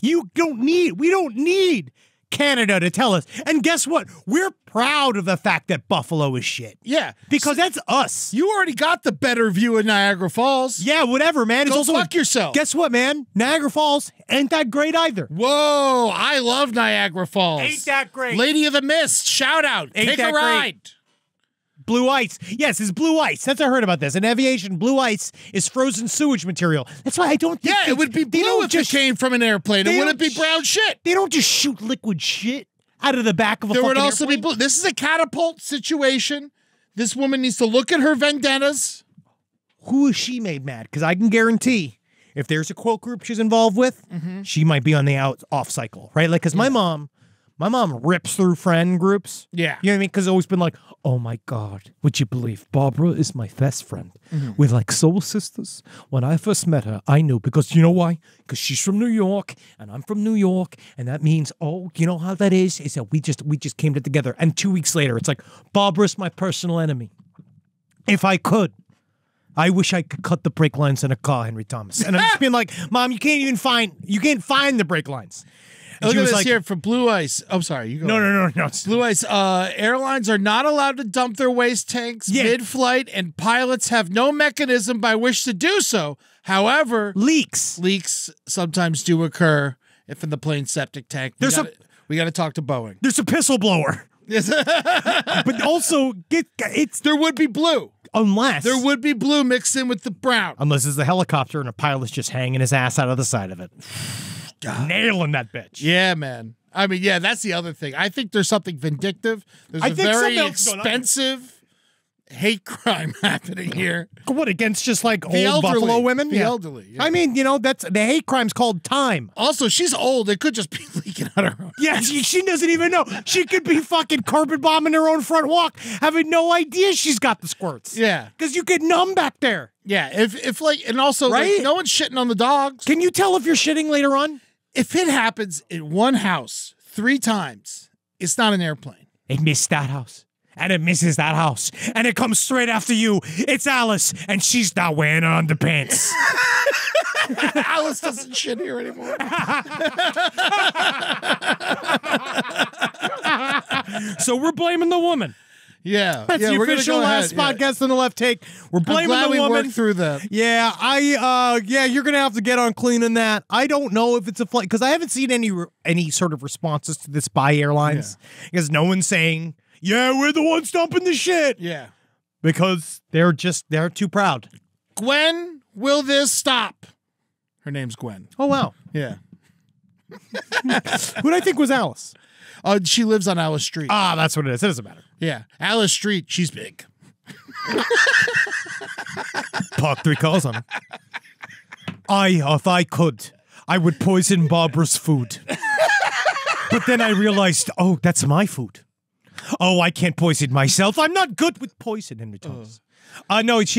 We don't need Canada to tell us. And guess what? We're proud of the fact that Buffalo is shit. Yeah. Because that's us. You already got the better view of Niagara Falls. Yeah, whatever, man. Go fuck yourself. Guess what, man? Niagara Falls ain't that great either. Whoa, I love Niagara Falls. Ain't that great. Lady of the Mist, shout out. Take a ride. Blue ice. Yes, it's blue ice. That's I heard about this. In aviation, blue ice is frozen sewage material. That's why I don't think it would be blue if it came from an airplane. It wouldn't be brown shit. They don't just shoot liquid shit out of the back of a fucking airplane. There would also be blue. This is a catapult situation. This woman needs to look at her vendettas. Who is she made mad? Because I can guarantee if there's a quote group she's involved with, she might be on the off cycle, right? Like, because my mom rips through friend groups. Yeah. You know what I mean? Because it's always been like, oh my God, would you believe Barbara is my best friend? We're like soul sisters. When I first met her, I knew because you know why? Because she's from New York and I'm from New York. And that means, oh, you know how that is? Is that we just came together. And 2 weeks later, it's like, Barbara's my personal enemy. If I could, I wish I could cut the brake lines in a car, Henry Thomas. And I'm just being like, Mom, you can't find the brake lines. Look at this here for Blue Ice. I'm sorry. You go. No. Blue Ice. Airlines are not allowed to dump their waste tanks mid-flight, and pilots have no mechanism by which to do so. However, leaks sometimes do occur if in the plane's septic tank. We got to talk to Boeing. There's a pistol blower. Yes. But also, There would be blue. unless There would be blue mixed in with the brown. it's a helicopter and a pilot's just hanging his ass out of the side of it. Nailing that bitch. Yeah, man. I mean, yeah, that's the other thing. I think there's something vindictive. There's I a think very something else going on. expensive hate crime happening here. What, against just like The old elderly. Buffalo women? The elderly, yeah. I mean, that's the hate crime's called time. Also, she's old. It could just be leaking out her own. Yeah, she doesn't even know. She could be fucking carpet bombing her own front walk, having no idea she's got the squirts. Yeah. Because you get numb back there. Yeah. If like, and also, like, Right? no one's shitting on the dogs. Can you tell if you're shitting later on? If it happens in one house 3 times, it's not an airplane. It missed that house. And it misses that house. And it comes straight after you. It's Alice, and she's not wearing her underpants. Alice doesn't shit here anymore. So we're blaming the woman. Yeah. That's yeah, the we're gonna official go last ahead. podcast on the left take. We're I'm blaming glad the we woman. worked through that. Yeah, you're gonna have to get on cleaning that. I don't know if it's a flight because I haven't seen any sort of responses to this by airlines because no one's saying, "Yeah, we're the ones dumping the shit," Yeah. because they're too proud. Gwen, will this stop? Her name's Gwen. Oh wow, Yeah. who did I think was Alice? She lives on Alice Street. Ah, that's what it is. It doesn't matter. Yeah. Alice Street, she's big. Park 3 cars on her. If I could, I would poison Barbara's food. But then I realized, oh, that's my food. Oh, I can't poison myself. I'm not good with poison in returns. No, this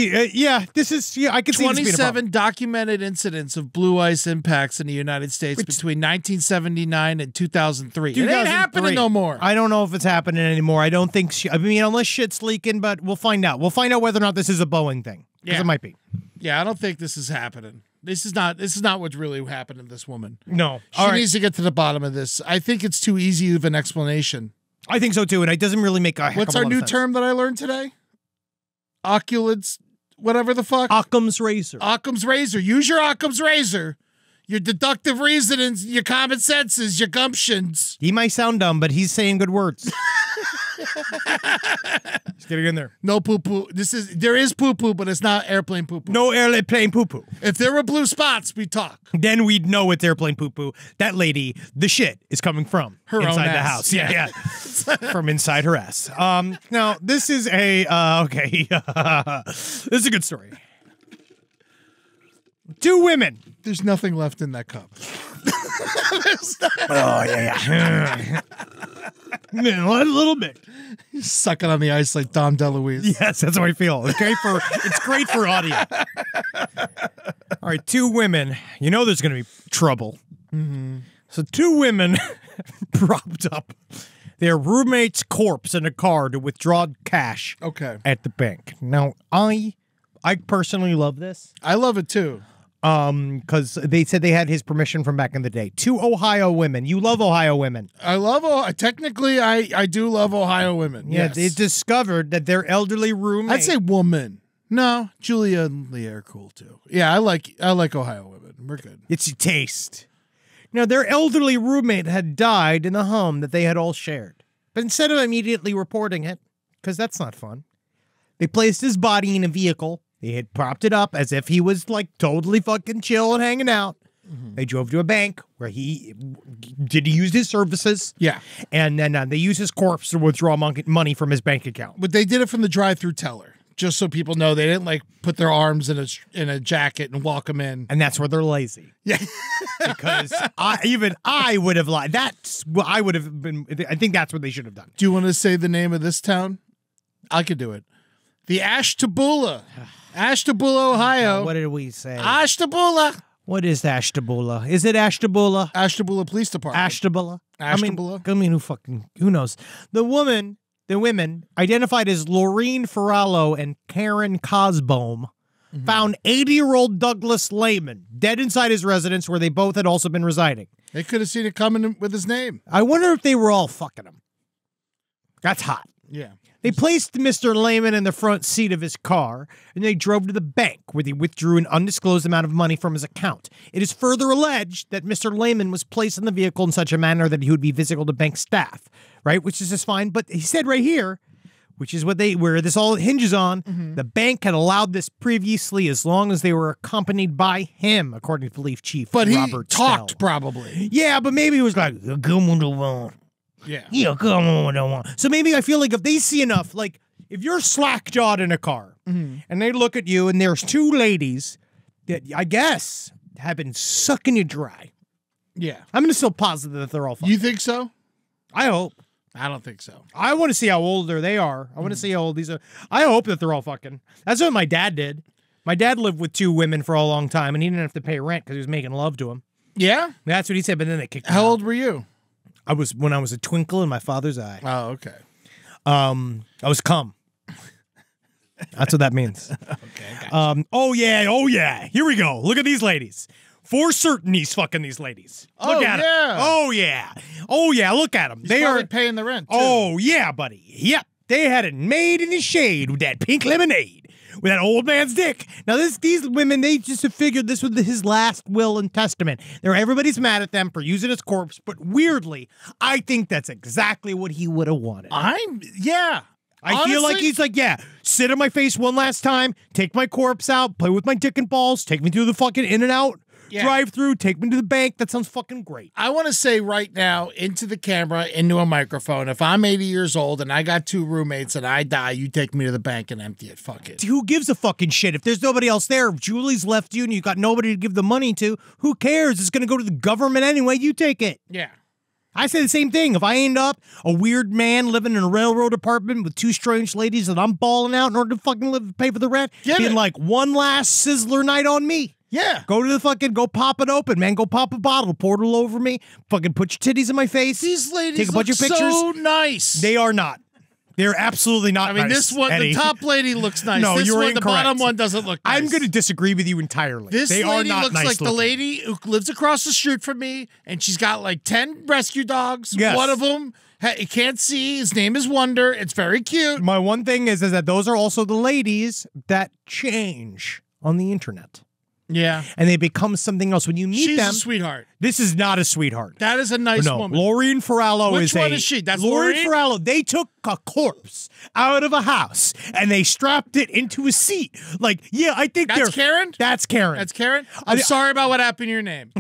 is, I can see this being a problem. 27 documented incidents of blue ice impacts in the United States between 1979 and 2003. It ain't 2003. happening no more. I don't know if it's happening anymore. I don't think unless shit's leaking, but we'll find out. We'll find out whether or not this is a Boeing thing. Because Yeah. it might be. Yeah, I don't think this is happening. This is not what's really happened to this woman. No. She needs to get to the bottom of this. I think it's too easy of an explanation. I think so too, and it doesn't really make a heck What's of a our lot new of sense. term that I learned today? Oculants, whatever the fuck. Occam's razor. Occam's razor. Use your Occam's razor. Your deductive reasonings, your common senses, your gumptions. He might sound dumb, but he's saying good words. Just get it in there. No poo poo. There is poo poo, but it's not airplane poo poo. No airplane poo-poo. If there were blue spots, we talk. Then we'd know it's airplane poo-poo. That lady, the shit is coming from Her own inside the ass. house. Yeah. From inside her ass. Now, this is okay. This is a good story. 2 women. There's nothing left in that cup. Oh, yeah. A little bit. He's sucking on the ice like Dom DeLuise. Yes, that's how I feel. It's great for audio. All right, 2 women. You know there's going to be trouble. Mm-hmm. So 2 women propped up their roommate's corpse in a car to withdraw cash Okay. at the bank. Now, I personally love this I love it too. because they said they had his permission from back in the day. 2 Ohio women. You love Ohio women. I love technically I do love Ohio women. Yeah, Yes. they discovered that their elderly roommate. I'd say woman. No, Julia and Leah are cool too. Yeah, I like Ohio women. We're good. It's your taste. Now, their elderly roommate had died in the home that they had all shared. But instead of immediately reporting it, because that's not fun, they placed his body in a vehicle. They had propped it up as if he was like totally fucking chill and hanging out. Mm-hmm. They drove to a bank where he used his services. Yeah. And then they used his corpse to withdraw money from his bank account. But they did it from the drive-through teller, just so people know they didn't like put their arms in a jacket and walk them in. And that's where they're lazy. Yeah. Because I would have lied. That's what I would have been. I think that's what they should have done. Do you want to say the name of this town? I could do it. The Ashtabula. Ashtabula, Ohio. What did we say? Ashtabula. What is Ashtabula? Is it Ashtabula? Ashtabula Police Department. Ashtabula? Ashtabula? I mean, who knows? The women identified as Laureen Ferrallo and Karen Cosbohm found 80-year-old Douglas Lehman dead inside his residence where they both had also been residing. They could have seen it coming with his name. I wonder if they were all fucking him. That's hot. Yeah. They placed Mr. Lehman in the front seat of his car, and they drove to the bank, where they withdrew an undisclosed amount of money from his account. It is further alleged that Mr. Lehman was placed in the vehicle in such a manner that he would be visible to bank staff, right? Which is just fine. But he said right here, which is where this all hinges on, the bank had allowed this previously as long as they were accompanied by him, according to Police Chief But Robert he talked Stell. probably. Yeah, but maybe it was like, come on. Yeah. Yeah, come on. So maybe I feel like if they see enough, like if you're slack-jawed in a car and they look at you and there's two ladies that I guess have been sucking you dry, Yeah. I'm going to still positive that they're all fucking. You think so? I hope. I don't think so. I want to see how older they are. I want to see how old these are. I hope that they're all fucking. That's what my dad did. My dad lived with two women for a long time, and he didn't have to pay rent because he was making love to him. Yeah? That's what he said, but then they kicked him How out. old were you? I was when I was a twinkle in my father's eye. Oh, okay. I was cum. That's what that means. Okay. Oh yeah. Here we go. Look at these ladies. For certain, he's fucking these ladies. Look at 'em. yeah. Oh yeah. Look at them. They are paying the rent, too. Oh yeah, buddy. Yep. They had it made in the shade with that pink lemonade with that old man's dick. Now these women, they just have figured this was his last will and testament. Everybody's mad at them for using his corpse, but weirdly, I think that's exactly what he would have wanted. Yeah. I feel like he's like, yeah, sit on my face one last time, take my corpse out, play with my dick and balls, take me through the fucking in and out drive through, take me to the bank. That sounds fucking great. I want to say right now into the camera, into a microphone, if I'm 80 years old and I got two roommates and I die, you take me to the bank and empty it. Fuck it. Who gives a fucking shit? If there's nobody else there, if Julie's left you and you got nobody to give the money to, who cares? It's going to go to the government anyway. You take it. Yeah. I say the same thing. If I end up a weird man living in a railroad apartment with two strange ladies that I'm balling out in order to fucking pay for the rent, being like, one last Sizzler night on me. Yeah. Go pop it open, man. Go pop a bottle, pour it all over me. Fucking put your titties in my face. These ladies take a bunch of pictures. So nice. They are not. They're absolutely not. I mean, nice, this one, Eddie. the top lady looks nice. No, this you're one, incorrect. the bottom one doesn't look nice. I'm going to disagree with you entirely. This they lady are not looks nice like the lady who lives across the street from me, and she's got like 10 rescue dogs. Yes. One of them you can't see. His name is Wonder. It's very cute. My one thing is that those are also the ladies that change on the internet. Yeah. And they become something else. When you meet She's them, a sweetheart. this is not a sweetheart. That is a nice No, woman. Laureen Ferrallo Which is one is she? That's Laureen Laureen? Ferrallo. They took a corpse out of a house and they strapped it into a seat. Like, yeah, I think That's Karen? That's Karen. That's Karen? I'm sorry about what happened to your name.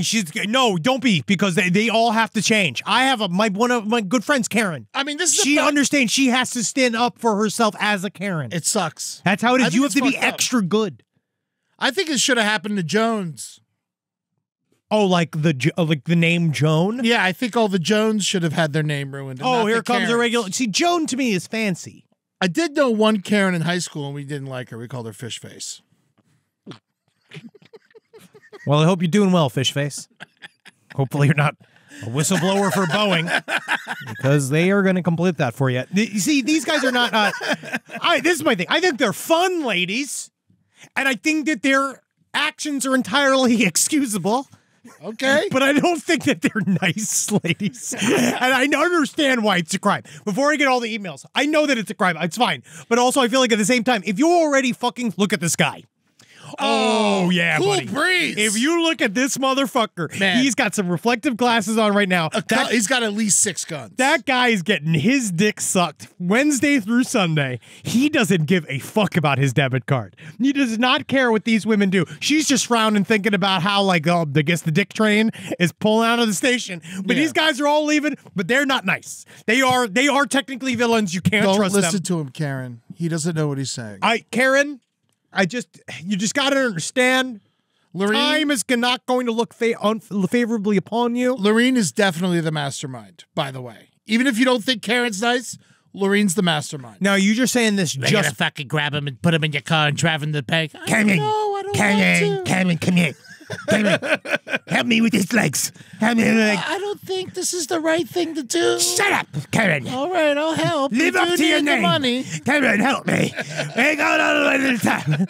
No, don't be, because they all have to change. I have one of my good friends, Karen. I mean, this is she understands she has to stand up for herself as a Karen. It sucks. That's how it I is. think You have it's to be fucked up. extra good. I think it should have happened to Jones. Oh, like the name Joan? Yeah, I think all the Jones should have had their name ruined. and Oh, not here the comes a Karens. regular. See, Joan to me is fancy. I did know one Karen in high school, and we didn't like her. We called her Fish Face. Well, I hope you're doing well, Fish Face. Hopefully you're not a whistleblower for Boeing, because they are going to complete that for you. You see, these guys are not. This is my thing. I think they're fun ladies, and I think that their actions are entirely excusable. Okay. But I don't think that they're nice ladies. And I understand why it's a crime. Before I get all the emails, I know that it's a crime. It's fine. But also, I feel like at the same time, if you already fucking look at this guy. Oh, yeah, cool buddy. breeze. If you look at this motherfucker, Man. he's got some reflective glasses on right now. He's got at least 6 guns. That guy is getting his dick sucked Wednesday through Sunday. He doesn't give a fuck about his debit card. He does not care what these women do. She's just frowning, thinking about how, like, I guess the dick train is pulling out of the station. But these guys are all leaving, but they're not nice. They are technically villains. You can't Don't trust listen them. to him, Karen. He doesn't know what he's saying. Karen, you just got to understand. Lorene, Time is not going to look favorably upon you. Lorene is definitely the mastermind, by the way. Even if you don't think Karen's nice, Lorene's the mastermind. Now, you're just saying this You're gonna fucking grab him and put him in your car and drive him to the bank. Karen, I don't want to. Karen, come here. Karen, help me with his legs. Help me with his legs. I don't think this is the right thing to do. Shut up, Karen. All right, I'll help. Live You up do to your need the name. money. Karen, help me. Ain't going all the way to the top.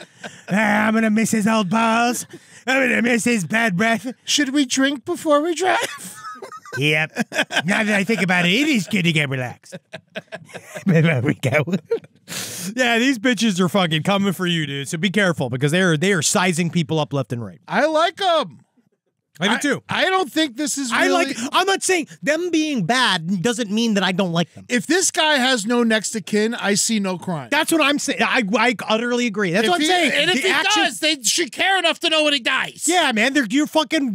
I'm going to miss his old balls. I'm going to miss his bad breath. Should we drink before we drive? Yep. Now that I think about it, it is good to get relaxed. There we go. Yeah, these bitches are fucking coming for you, dude. So be careful because they are sizing people up left and right. I like them. I do too. I don't think this is really... I'm not saying them being bad doesn't mean that I don't like them. If this guy has no next of kin, I see no crime. That's what I'm saying. I utterly agree. That's what I'm saying. And if he does, they should care enough to know when he dies. Yeah, man.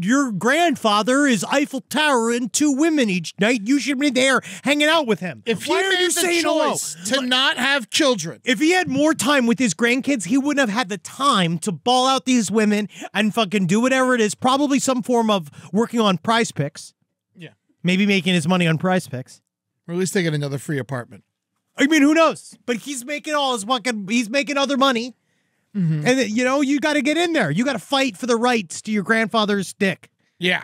Your grandfather is Eiffel Tower and 2 women each night. You should be there hanging out with him. If he made the choice to not have children. If he had more time with his grandkids, he wouldn't have had the time to ball out these women and fucking do whatever it is. Probably some form of working on Prize Picks. Yeah. Maybe making his money on Prize Picks. Or at least they get another free apartment. I mean, who knows? But he's making he's making other money. Mm-hmm. And, you got to get in there. You got to fight for the rights to your grandfather's dick. Yeah.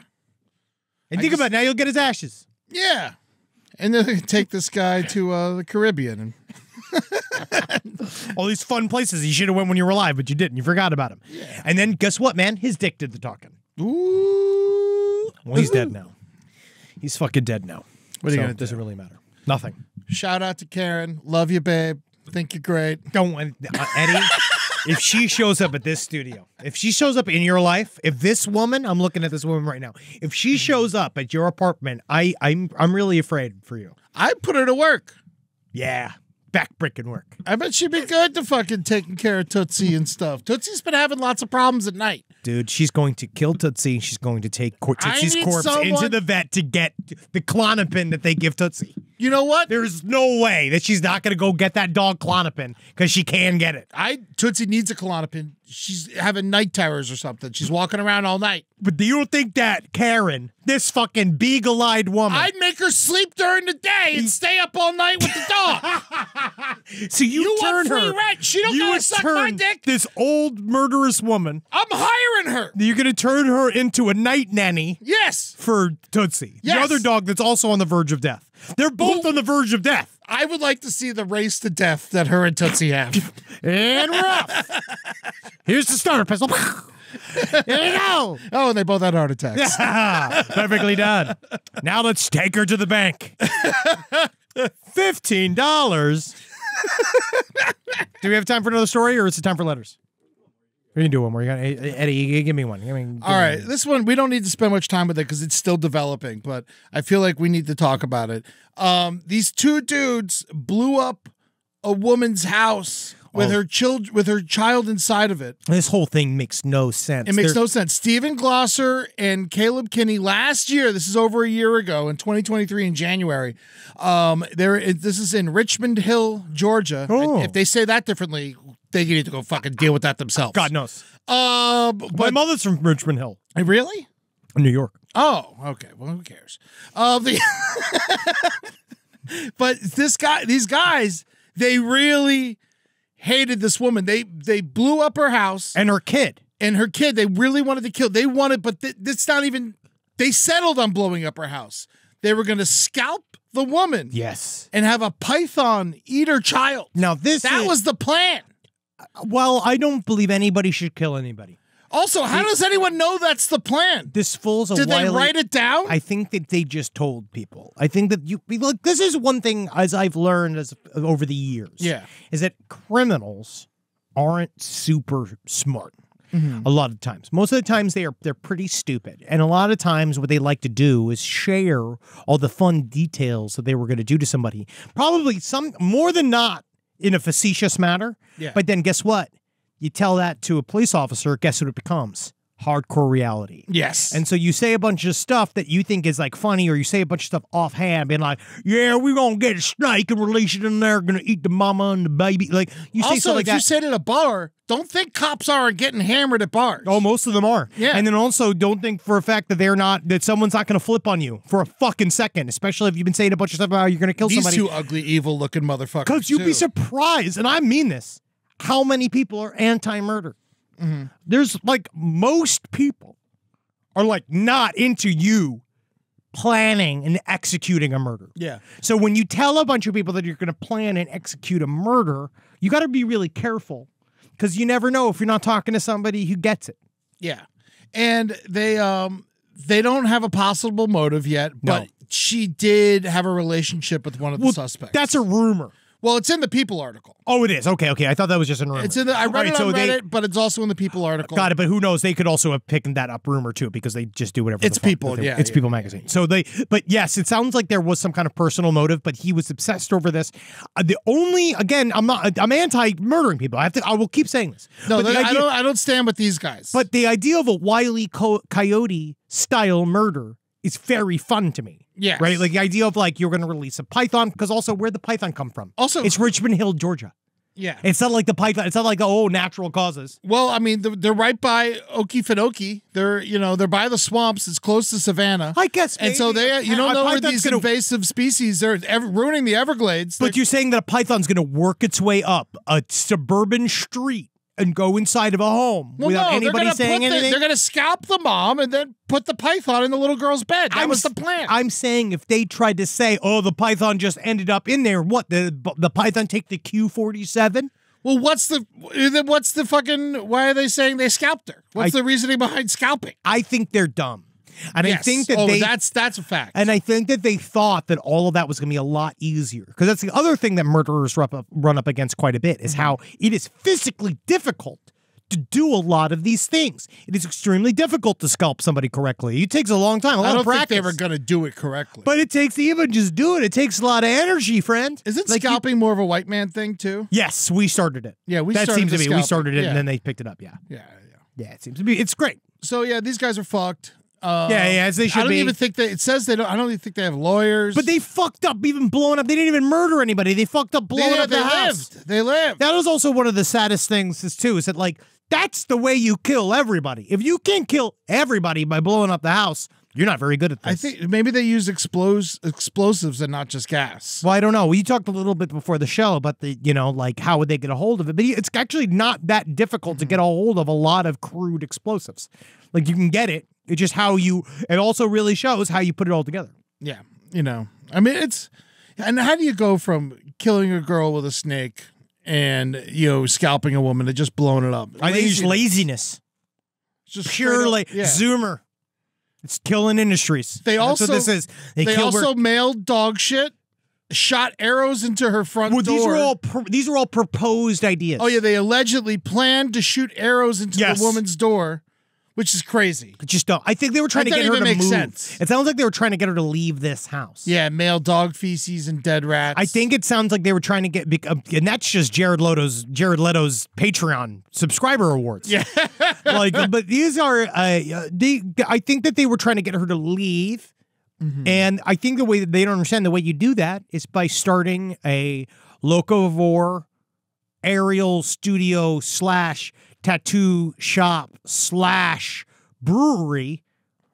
And think about it. Now you'll get his ashes. Yeah. And then they can take this guy to the Caribbean. And all these fun places you should have went when you were alive, but you didn't. You forgot about him. Yeah. And then guess what, man? His dick did the talking. Ooh. Well, he's dead now. He's fucking dead now. What are you gonna do? It doesn't really matter. Nothing. Shout out to Karen. Love you, babe. Think you're great. Don't, Eddie. If she shows up at this studio, if she shows up in your life, if this woman, I'm looking at this woman right now, if she shows up at your apartment, I'm really afraid for you. I'd put her to work. Yeah. Backbreaking work. I bet she'd be good to fucking taking care of Tootsie and stuff. Tootsie's been having lots of problems at night. Dude, she's going to kill Tootsie. She's going to take Tootsie's corpse into the vet to get the Klonopin that they give Tootsie. You know what? There's no way that she's not going to go get that dog Klonopin because she can get it. Tootsie needs a Klonopin. She's having night terrors or something. She's walking around all night. But do you don't think that Karen, this fucking beagle-eyed woman... I'd make her sleep during the day and stay up all night with the dog. So you turn want free her... rent. She don't gotta suck my dick. This old murderous woman... I'm hiring her. You're going to turn her into a night nanny... Yes. ...for Tootsie. Yes. The other dog that's also on the verge of death. They're both on the verge of death. I would like to see the race to death that her and Tootsie have. And we're off. Here's the starter pistol. There you go. Oh, and they both had heart attacks. Perfectly done. Now let's take her to the bank. $15. Do we have time for another story, or is it time for letters? We can do one more. Eddie, give me one. All right. This one, we don't need to spend much time with it because it's still developing, but I feel like we need to talk about it. These 2 dudes blew up a woman's house with her child inside of it. This whole thing makes no sense. It makes no sense. Stephen Glosser and Caleb Kinney last year, this is over a year ago, in 2023 in January. This is in Richmond Hill, Georgia. Oh. If they say that differently, they need to go fucking deal with that themselves. God knows. But my mother's from Richmond Hill. Really? New York. Oh, okay. Well, who cares? But these guys, they really hated this woman. They blew up her house and her kid. They really wanted to kill. They wanted, but it's not even. They settled on blowing up her house. They were going to scalp the woman. Yes. And have a python eat her child. Now that was the plan. Well, I don't believe anybody should kill anybody. Also, how does anyone know that's the plan? This fool's a Did they write it down? I think that they just told people. I think that look, this is one thing as I've learned over the years. Yeah. Is that criminals aren't super smart. A lot of times. Most of the times they're pretty stupid. And a lot of times what they like to do is share all the fun details that they were going to do to somebody. Probably some more than not in a facetious manner. Yeah. But then guess what? You tell that to a police officer, guess what it becomes? Hardcore reality. Yes. And so you say a bunch of stuff that you think is like funny, or you say a bunch of stuff offhand, being like, yeah, we're going to get a snake and release it in there, going to eat the mama and the baby. Like, you say also, something like that. You said at a bar, don't think cops are getting hammered at bars. Oh, most of them are. Yeah. And then also don't think for a fact that someone's not going to flip on you for a fucking second, especially if you've been saying a bunch of stuff about how you're going to kill somebody. These 2 ugly, evil-looking motherfuckers. Because you'd be surprised, and I mean this, how many people are anti-murder. There's like most people are like not into you planning and executing a murder. Yeah. So when you tell a bunch of people that you're going to plan and execute a murder, you got to be really careful because you never know if you're not talking to somebody who gets it. Yeah. And they They don't have a possible motive yet, but No. she did have a relationship with one of the suspects. That's a rumor. Well, it's in the People article. Oh, it is. Okay. I thought that was just a rumor. It's in the. I read Right, it on so Reddit, but it's also in the People article. Got it, but who knows? They could also have picked that up rumor too, because they just do whatever. It's the fuck People, they- yeah, it's yeah, People magazine. So but yes, it sounds like there was some kind of personal motive, but he was obsessed over this. Again, I'm anti-murdering people. I will keep saying this. No, But the idea- I don't stand with these guys. But the idea of a Wile E. Coyote style murder is very fun to me. Yes. Right? Like the idea of like you're going to release a python, because also where'd the python come from? Also- it's Richmond Hill, Georgia. yeah. It's not like the python. It's not like natural causes. Well, I mean, they're right by Okefenokee. They're by the swamps. It's close to Savannah. I guess, And so maybe. you don't A know where python's these gonna- invasive species are ruining the Everglades. But you're saying that a python's going to work its way up a suburban street and go inside of a home without anybody saying anything? They're going to scalp the mom and then put the python in the little girl's bed. That was the plan. I'm saying if they tried to say, "Oh, the python just ended up in there," what the python take the Q-47? Well, what's the fucking? Why are they saying they scalped her? What's the reasoning behind scalping? I think they're dumb, and Yes. I think that that's a fact. and I think that they thought that all of that was going to be a lot easier, because that's the other thing that murderers run up against quite a bit is how it is physically difficult to do a lot of these things. It is extremely difficult to scalp somebody correctly. It takes a long time, a lot I of don't think practice. they were going to do it correctly. But it takes even just do it. It takes a lot of energy, friend. Isn't Like, scalping more of a white man thing too? Yes, we started it. Yeah, we that started seems the to be. We scalping, started it, yeah. and then they picked it up. Yeah, Yeah. yeah. It seems to be. It's great. So yeah, these guys are fucked. Yeah, as they should I don't be. even think that it says they don't. I don't even think they have lawyers. But they fucked up, even blowing up. They didn't even murder anybody. They fucked up blowing up the house. They lived. That was also one of the saddest things, is that like that's the way you kill everybody. If you can't kill everybody by blowing up the house, you're not very good at this. I think maybe they use explosives and not just gas. Well, I don't know. We talked a little bit before the show about like how would they get a hold of it? But it's actually not that difficult to get a hold of a lot of crude explosives. Like you can get it. It's just how it also really shows how you put it all together. Yeah, I mean and how do you go from killing a girl with a snake and scalping a woman to just blowing it up? I think it's laziness. Just Pure straight up- yeah. Zoomer. It's killing industries. They That's also what this is. They kill also mailed dog shit, shot arrows into her front door. These are all proposed ideas. Oh yeah, they allegedly planned to shoot arrows into Yes. the woman's door, which is crazy. Just don't. I think they were trying to That get her doesn't to even move. make sense. It sounds like they were trying to get her to leave this house. Yeah, mail dog feces and dead rats. I think it sounds like they were trying to get, and that's just Jared Leto's Patreon subscriber awards. Yeah. But these are, I think that they were trying to get her to leave. Mm-hmm. And I think the way that they don't understand, the way you do that is by starting a locavore aerial studio / tattoo shop / brewery,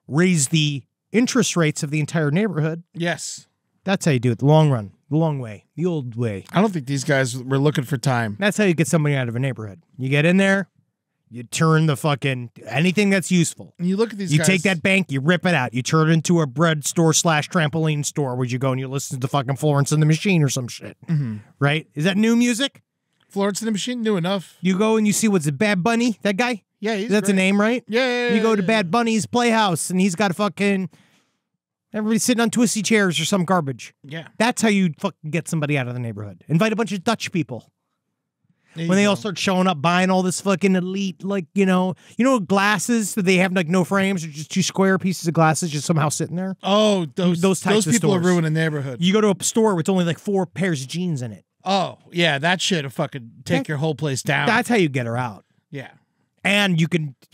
raise the interest rates of the entire neighborhood. Yes. That's how you do it. The long run, the long way, the old way. I don't think these guys were looking for time. That's how you get somebody out of a neighborhood. You get in there, you turn the fucking anything that's useful. And you look at these You guys. take that bank, you rip it out, you turn it into a bread store / trampoline store where you go and you listen to the fucking Florence and the Machine or some shit. Mm-hmm. Right? Is that new music? Florence and the Machine, new enough. You go and you see what's it, Bad Bunny, that guy? Yeah, he's That's a great. name, right? Yeah. You go to Bad Bunny's Playhouse and he's got a fucking everybody sitting on twisty chairs or some garbage. Yeah. That's how you fucking get somebody out of the neighborhood. Invite a bunch of Dutch people. There When you they all go. start showing up buying all this fucking elite, like, glasses that they have like no frames or just 2 square pieces of glasses just somehow sitting there. Oh, those types of people are stores. ruining the neighborhood. You go to a store with only like 4 pairs of jeans in it. Oh, yeah, that shit will fucking take That- your whole place down. That's how you get her out. yeah. And you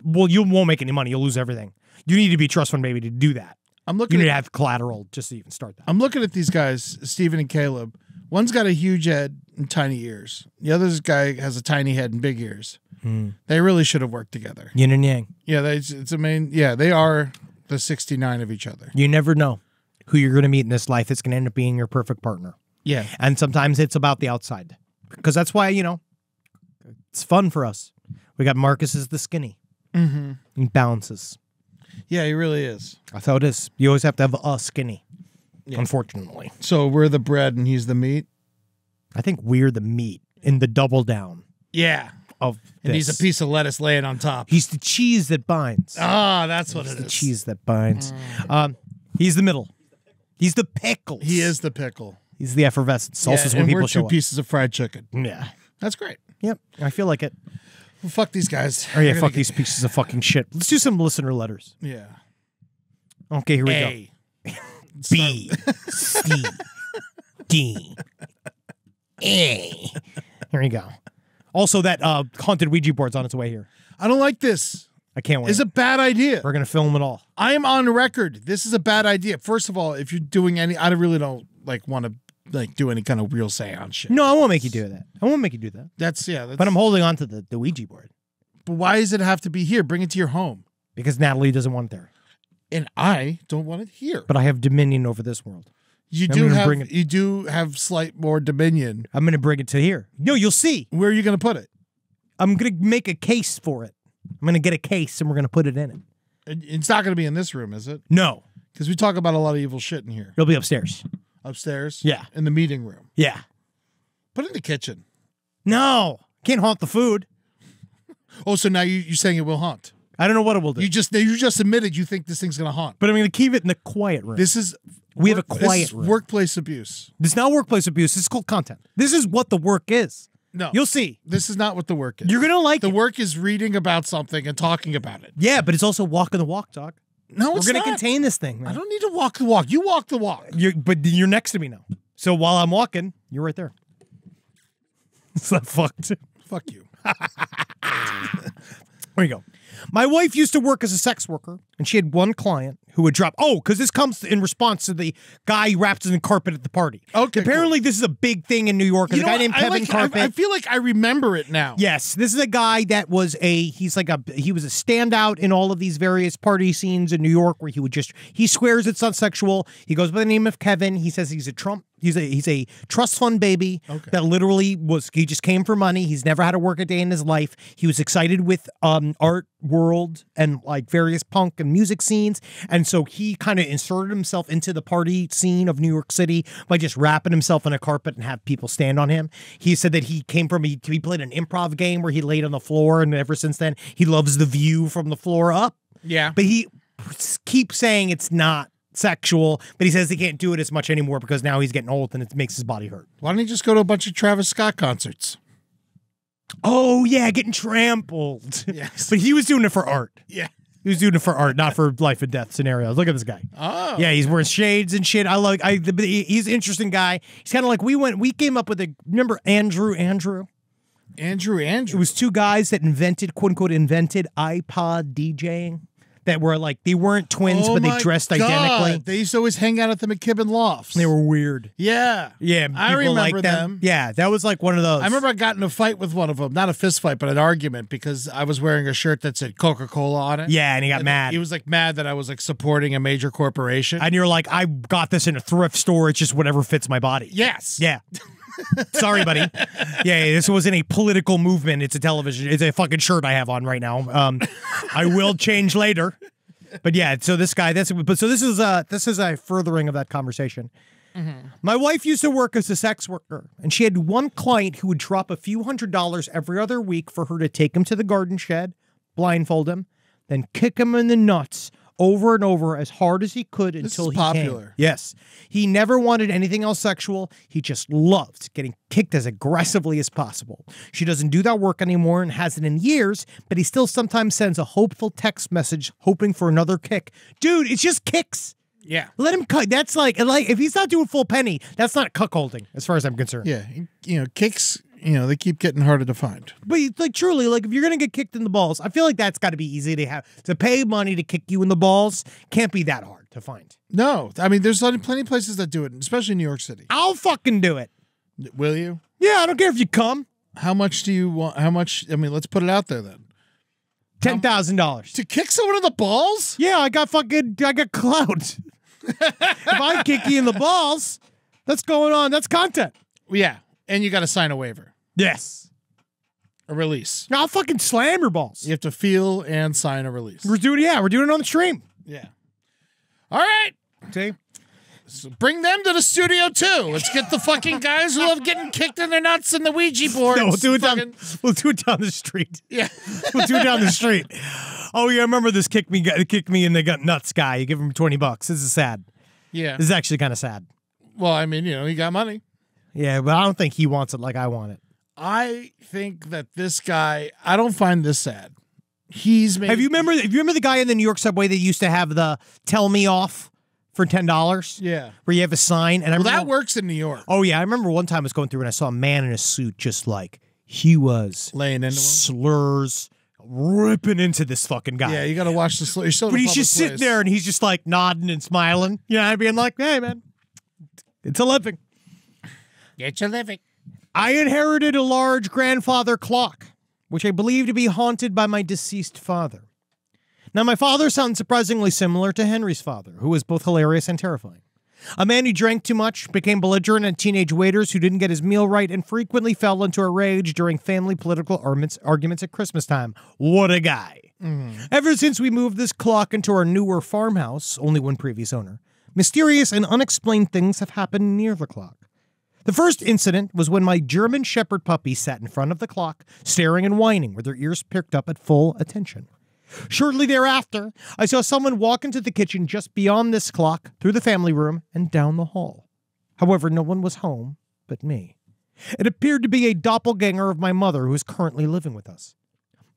won't make any money. You'll lose everything. You need to be a trust fund baby to do that. I'm You looking need at to have collateral just to even start that. I'm looking at these guys, Stephen and Caleb. One's got a huge head and tiny ears. The other guy has a tiny head and big ears. They really should have worked together. Yin and yang. Yeah, they are the 69 of each other. You never know who you're going to meet in this life that's going to end up being your perfect partner. Yeah. And sometimes it's about the outside. Because that's why, it's fun for us. We got Marcus as the skinny. Mm-hmm. He balances. Yeah, he really is. That's how it is. You always have to have a skinny, unfortunately. So we're the bread and he's the meat? I think we're the meat in the double down. Yeah. of And he's a this. piece of lettuce laying on top. He's the cheese that binds. Ah, that's what He's it the is. cheese that binds. He's the middle. He's the pickles. He is the pickle. He's the effervescence. Yeah, Also, when and people we're show two up. pieces of fried chicken. Yeah. That's great. Yep. I feel like it. Well, fuck these guys. Oh yeah, We're gonna fuck get- these pieces of fucking shit. Let's do some listener letters. Yeah. Okay, here we A. go. B C D A. Here we go. Also, that haunted Ouija board's on its way here. I don't like this. I can't wait. It's a bad idea. We're gonna film it all. I am on record. This is a bad idea. First of all, if you're doing any, I really don't like want to like do any kind of real seance shit. No, I won't make you do that. I won't make you do that. That's But I'm holding on to the Ouija board But why does it have to be here? Bring it to your home. because Natalie doesn't want it there. And I don't want it here. But I have dominion over this world. You I'm do gonna have bring it- you do have slight more dominion. I'm gonna bring it to here. No, you'll see. Where are you going to put it? I'm gonna make a case for it. I'm gonna get a case and we're gonna put it in it. It's not going to be in this room, is it? No, Because we talk about a lot of evil shit in here. it'll be upstairs. Upstairs? Yeah. In the meeting room. Yeah. Put it in the kitchen. No, can't haunt the food. Oh, so now you're saying it will haunt. I don't know what it will do. You just admitted you think this thing's going to haunt. But I'm gonna keep it in the quiet room. This is We have a this quiet is room. workplace abuse. This is not workplace abuse. This is called content. This is what the work is. No. You'll see. This is not what the work is. You're gonna like the it. work is reading about something and talking about it. Yeah, but it's also walking the walk, dog. No, We're it's gonna not. contain this thing, man. I don't need to walk the walk. You walk the walk. But you're next to me now. So while I'm walking, you're right there. It's not fucked. Fuck you. There you go. My wife used to work as a sex worker, and she had one client who would drop. Oh, because this comes in response to the guy wrapped in the carpet at the party. Okay, Apparently, this is a big thing in New York. There's a guy named Kevin Carpet. I feel like I remember it now. Yes, this is a guy that was he was a standout in all of these various party scenes in New York where he swears it's not sexual. He goes by the name of Kevin. He says he's a trust fund baby that literally he just came for money. He's never had to work a day in his life. He was excited with art world and like various punk and music scenes. And so he kind of inserted himself into the party scene of New York City by just wrapping himself in a carpet and have people stand on him. He said that he played an improv game where he laid on the floor, and ever since then he loves the view from the floor up. Yeah. But he keeps saying it's not sexual, but he says he can't do it as much anymore because now he's getting old and it makes his body hurt. Why don't you just go to a bunch of Travis Scott concerts? Oh yeah, getting trampled. Yes. But he was doing it for art. Yeah. He was doing it for art, not for life and death scenarios. Look at this guy. Oh. Yeah, he's wearing shades and shit. He's an interesting guy. He's kind of like we came up with remember Andrew? It was two guys that quote unquote invented iPod DJing. That were like, they weren't twins, Oh but they my dressed God. identically. They used to always hang out at the McKibben Lofts. They were weird. Yeah. Yeah, I people remember liked them. Yeah, that was like one of those. I remember I got in a fight with one of them. Not a fist fight, but an argument because I was wearing a shirt that said Coca-Cola on it. Yeah, and he got mad. He was like mad that I was like supporting a major corporation. And you're like, I got this in a thrift store. It's just whatever fits my body. Yes. Yeah. Sorry, buddy. Yeah, this wasn't a political movement. It's a television. It's a fucking shirt I have on right now. I will change later. But yeah, so this guy, this is a furthering of that conversation. Mm-hmm. My wife used to work as a sex worker, and she had one client who would drop a few $100s every other week for her to take him to the garden shed, blindfold him, then kick him in the nuts over and over as hard as he could until is he popular. came. Yes. He never wanted anything else sexual. He just loved getting kicked as aggressively as possible. She doesn't do that work anymore and hasn't in years, but he still sometimes sends a hopeful text message hoping for another kick. Dude, it's just kicks. Yeah. Let him cut. That's like if he's not doing full penny, that's not cuckolding as far as I'm concerned. Yeah. Kicks, they keep getting harder to find. But like truly, like if you're gonna get kicked in the balls, I feel like that's got to be easy to pay money to kick you in the balls. Can't be that hard to find. No. I mean, there's plenty of places that do it, especially in New York City. I'll fucking do it. Will you? Yeah, I don't care if you come. How much do you want? How much? I mean, let's put it out there then. $10,000 To kick someone in the balls? Yeah, I got clout. If I kick you in the balls, that's going on. That's content. Yeah. And you got to sign a waiver, Yes. a release. I'll fucking slam your balls. You have to feel and sign a release. We're doing it on the stream. Yeah. All right. See? So bring them to the studio too. Let's get the fucking guys who love getting kicked in their nuts in the Ouija board. No, we'll do it down. We'll do it down the street. Yeah, we'll do it down the street. Oh yeah, I remember this kick me and they got nuts guy. You give him $20. This is sad. Yeah, this is actually kind of sad. Well, I mean, he got money. Yeah, but I don't think he wants it like I want it. I think that this guy. I don't find this sad. He's made. Have you remember the guy in the New York subway that used to have the "Tell Me Off" for $10? Yeah, where you have a sign. And that works in New York. Oh yeah, I remember one time I was going through and I saw a man in a suit, just like he was laying into slurs, ripping into this fucking guy. Yeah, you got to watch the slurs. But he's just sitting there and he's just like nodding and smiling. You know, being like, "Hey man, it's a living. It's a living." I inherited a large grandfather clock, which I believe to be haunted by my deceased father. Now, my father sounds surprisingly similar to Henry's father, who was both hilarious and terrifying. A man who drank too much, became belligerent at teenage waiters who didn't get his meal right, and frequently fell into a rage during family political arguments at Christmas time. What a guy. Ever since we moved this clock into our newer farmhouse, only one previous owner, mysterious and unexplained things have happened near the clock. The first incident was when my German Shepherd puppy sat in front of the clock, staring and whining with her ears perked up at full attention. Shortly thereafter, I saw someone walk into the kitchen just beyond this clock, through the family room, and down the hall. However, no one was home but me. It appeared to be a doppelganger of my mother who is currently living with us.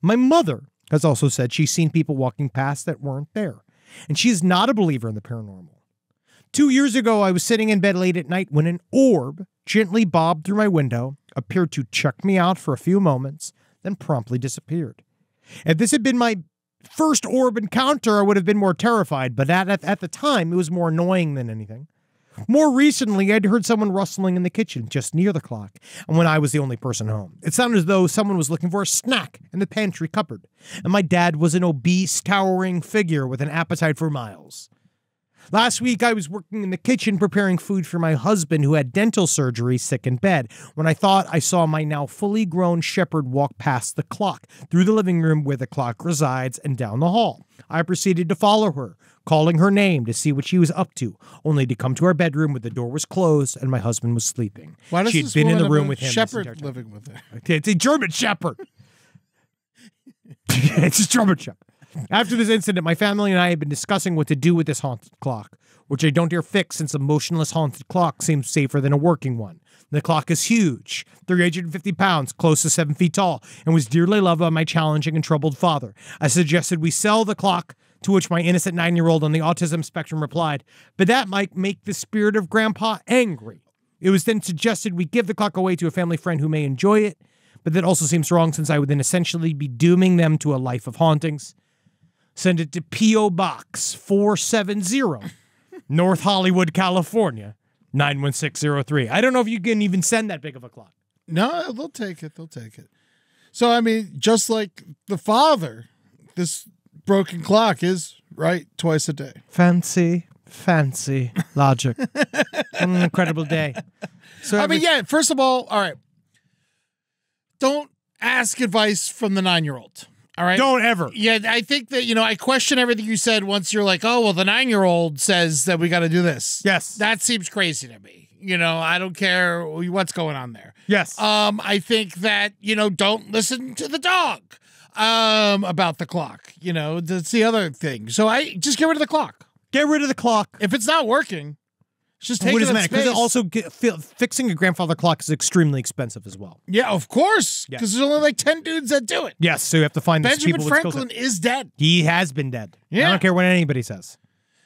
My mother has also said she's seen people walking past that weren't there, and she is not a believer in the paranormal. 2 years ago, I was sitting in bed late at night when an orb gently bobbed through my window, appeared to check me out for a few moments, then promptly disappeared. If this had been my first orb encounter, I would have been more terrified, but at the time, it was more annoying than anything. More recently, I'd heard someone rustling in the kitchen just near the clock, and when I was the only person home. It sounded as though someone was looking for a snack in the pantry cupboard, and my dad was an obese, towering figure with an appetite for miles. Last week, I was working in the kitchen preparing food for my husband who had dental surgery, sick in bed, when I thought I saw my now fully grown shepherd walk past the clock, through the living room where the clock resides, and down the hall. I proceeded to follow her, calling her name to see what she was up to, only to come to our bedroom where the door was closed and my husband was sleeping. Why does she had been in the room with him. Shepherd living with her. It's a German shepherd. It's a German shepherd. After this incident, my family and I have been discussing what to do with this haunted clock, which I don't dare fix since a motionless haunted clock seems safer than a working one. The clock is huge, 350 pounds, close to 7 feet tall, and was dearly loved by my challenging and troubled father. I suggested we sell the clock, to which my innocent 9-year-old on the autism spectrum replied, but that might make the spirit of Grandpa angry. It was then suggested we give the clock away to a family friend who may enjoy it, but that also seems wrong since I would then essentially be dooming them to a life of hauntings. Send it to P.O. Box 470, North Hollywood, California, 91603. I don't know if you can even send that big of a clock. No, they'll take it. They'll take it. So, I mean, just like the father, this broken clock is right twice a day. Fancy logic. What an incredible day. So I mean, yeah, first of all right, don't ask advice from the 9-year-old. All right. Don't ever. Yeah, I think that, I question everything you said once you're like, oh, well, the 9-year-old says that we got to do this. Yes. That seems crazy to me. I don't care what's going on there. Yes. I think that, don't listen to the dog about the clock. That's the other thing. So I just get rid of the clock. Get rid of the clock. If it's not working, it's just taking what does it up matter? space. Because also fixing a grandfather clock is extremely expensive as well. Yeah, of course. Because there's only like 10 dudes that do it. Yes, so you have to find these Benjamin people with skill Franklin set. is dead. He has been dead. Yeah. I don't care what anybody says.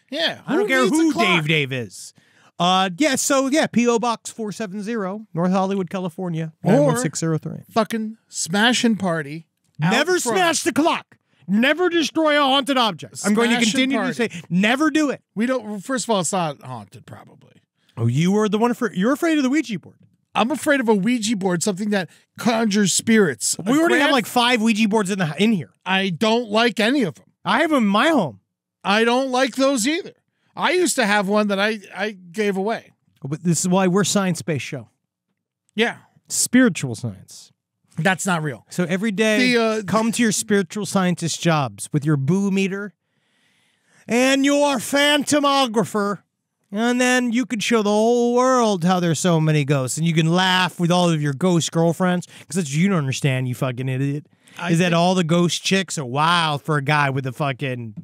Yeah. I don't care needs a who clock? Dave is. P.O. Box 470, North Hollywood, California, Or 91603. fucking smashing party. out Never front. smash the clock. Never destroy a haunted object. I'm going to Smash and continue to party. say, never do it. We don't. First of all, it's not haunted. Probably. Oh, you were the one you're afraid of the Ouija board. I'm afraid of a Ouija board, something that conjures spirits. We already have like 5 Ouija boards in here. I don't like any of them. I have them in my home. I don't like those either. I used to have one that I gave away. But this is why we're Science-Based Show. Yeah, Spiritual science. that's not real. So every day, come to your spiritual scientist jobs with your boo meter and your phantomographer And then you could show the whole world how there's so many ghosts, and you can laugh with all of your ghost girlfriends, because that's what you don't understand, you fucking idiot. Is that all the ghost chicks are wild for a guy with a fucking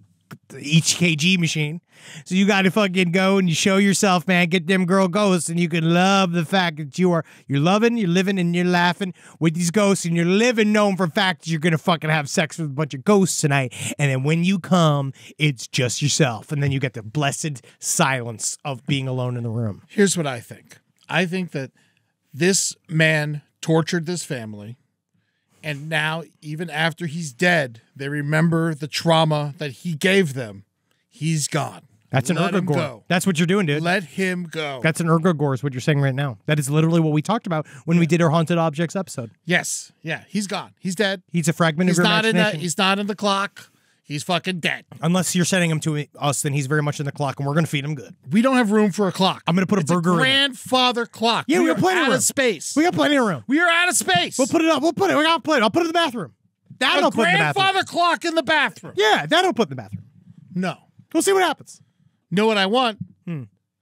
EKG machine. So you got to fucking go and you show yourself, man, get them girl ghosts, and you can love the fact that you're loving, you're living, and you're laughing with these ghosts, and you're living knowing for a fact that you're going to fucking have sex with a bunch of ghosts tonight. And then when you come, it's just yourself. And then you get the blessed silence of being alone in the room. Here's what I think. I think that this man tortured this family. And now, even after he's dead, they remember the trauma that he gave them. He's gone. That's an Let him ergogore. go. That's what you're doing, dude. Let him go. That's an ergogore is what you're saying right now. That is literally what we talked about when we did our Haunted Objects episode. Yes. Yeah. He's gone. He's dead. He's a fragment of your imagination. He's not in the clock. He's fucking dead. Unless you're sending him to us, then he's very much in the clock, and we're going to feed him good. We don't have room for a clock. I'm going to put a burger in it. Grandfather clock. Yeah, we got plenty of out room. of space. We got plenty of room. We are out of space. We'll put it up. We got plenty. I'll put it in the bathroom. That'll put in the bathroom. Grandfather clock in the bathroom. Yeah, that'll put in the bathroom. No. We'll see what happens. Know what I want?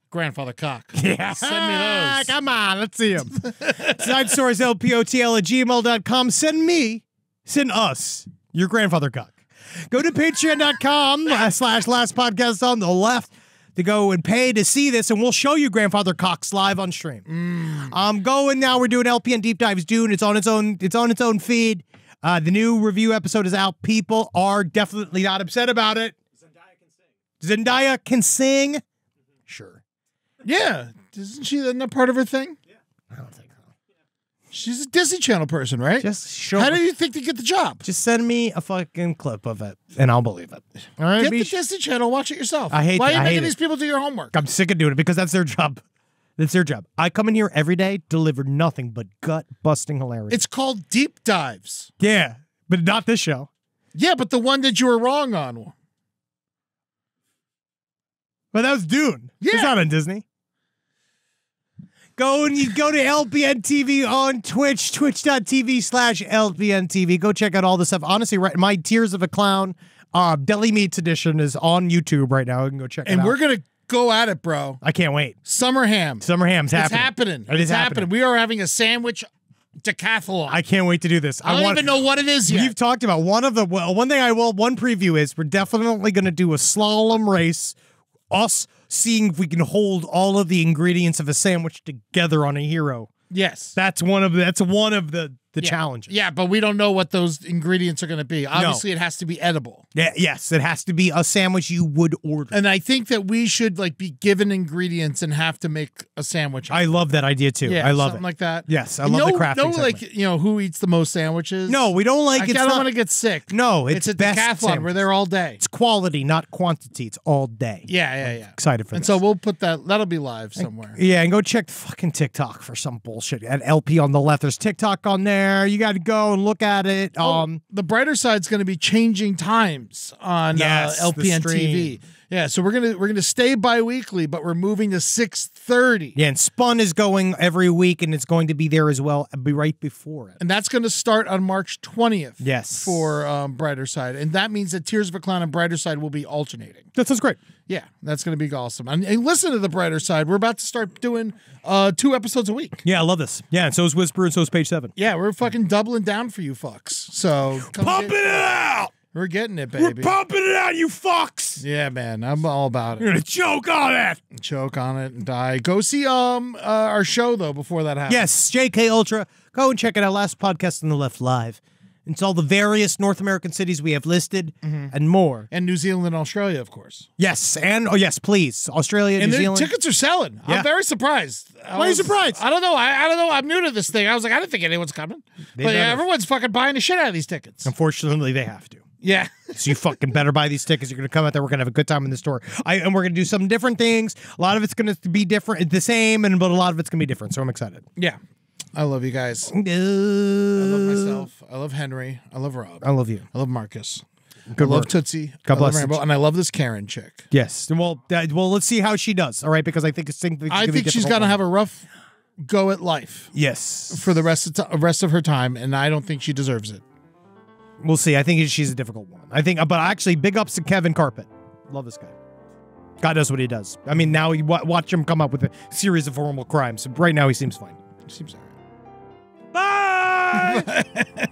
Grandfather cock. Yeah. Send me those. Come on, let's see them. SideStoriesLPOTL@gmail.com. Send us your grandfather cock. Go to patreon.com/last podcast on the left to go and pay to see this, and we'll show you grandfather cocks live on stream. Going now. We're doing LPN Deep Dives Dune. It's on its own feed. The new review episode is out. People are definitely not upset about it. Zendaya can sing. Sure. Yeah. Isn't she not part of her thing? Yeah. I don't think so. She's a Disney Channel person, right? Just show. How do you think to get the job? Just send me a fucking clip of it, and I'll believe it. All right, Get the Disney Channel. Watch it yourself. I hate Why are you I hate making it. these people do your homework? I'm sick of doing it because that's their job. That's their job. I come in here every day, deliver nothing but gut-busting hilarity. It's called Deep Dives. Yeah, but not this show. Yeah, but the one that you were wrong on. But that was Dune. Yeah. It's not on Disney. Go and you go to LPN TV on Twitch, twitch.tv/LPN TV. Go check out all the stuff. Honestly, right, my Tears of a Clown Deli Meats edition is on YouTube right now. You can go check it out. And we're going to go at it, bro. I can't wait. Summer ham. Summer Ham's It's happening. happening. It is happening. We are having a sandwich decathlon. I can't wait to do this. I don't even know what it is yet. We've talked about one preview is we're definitely going to do a slalom race. Us seeing if we can hold all of the ingredients of a sandwich together on a hero. Yes. That's one of the challenges. Yeah, but we don't know what those ingredients are going to be. Obviously, it has to be edible. Yeah, yes, it has to be a sandwich you would order. And I think that we should be given ingredients and have to make a sandwich. I love that idea too. Yeah, I love something it. like that. Yes, I love the crafting segment. Who eats the most sandwiches? No, we don't like. I It's don't not- want to get sick. No, it's a best decathlon. sandwich. We're there all day. It's quality, not quantity. It's all day. Yeah. Excited for And this. so we'll put that'll be live somewhere. Yeah, and go check fucking TikTok for some bullshit. At LP on the left, there's TikTok on there. You got to go and look at it. The brighter side's going to be changing times on Yes, the LPN stream. TV. Yeah, so we're gonna stay bi-weekly, but we're moving to 6:30. Yeah, and Spun is going every week, and it's going to be there as well. Be right before it. And that's going to start on March 20th. Yes. For Brighter Side. And that means that Tears of a Clown and Brighter Side will be alternating. That sounds great. Yeah, that's going to be awesome. And listen to the Brighter Side. We're about to start doing 2 episodes a week. Yeah, I love this. Yeah, and so is Whisper, and so is Page 7. Yeah, we're fucking doubling down for you fucks. So Pumping it out! We're getting it, We're baby. pumping it out, you fucks! Yeah, man. I'm all about You're it. gonna choke on it! Choke on it and die. Go see our show though before that happens. Yes, JK Ultra. Go and check it out. Last podcast on the left live. It's all the various North American cities we have listed and more. And New Zealand and Australia, of course. Yes, and yes, please. Australia, And New the Zealand. tickets are selling. Yeah. I'm very surprised. Why are you surprised? I don't know. I don't know. I'm new to this thing. I was like, I didn't think anyone's coming. They But better. everyone's fucking buying the shit out of these tickets. Unfortunately, they have to. Yeah. So you fucking better buy these tickets. You're going to come out there. We're going to have a good time in the store. And we're going to do some different things. A lot of it's going to be different, the same, but a lot of it's going to be different. So I'm excited. Yeah. I love you guys. I I love myself. I love Henry. I love Rob. I love you. I love Marcus. Good I love work. Tootsie. God I love bless Rainbow, you. and I love this Karen chick. Yes. Well, let's see how she does. All right, because I think she's Going to have a rough go at life yes for the rest of her time, and I don't think she deserves it. We'll see. I think she's a difficult one. But actually, big ups to Kevin Carpet. Love this guy. God knows what he does. I mean, now you watch him come up with a series of horrible crimes. Right now, he seems fine. He seems all right. Bye!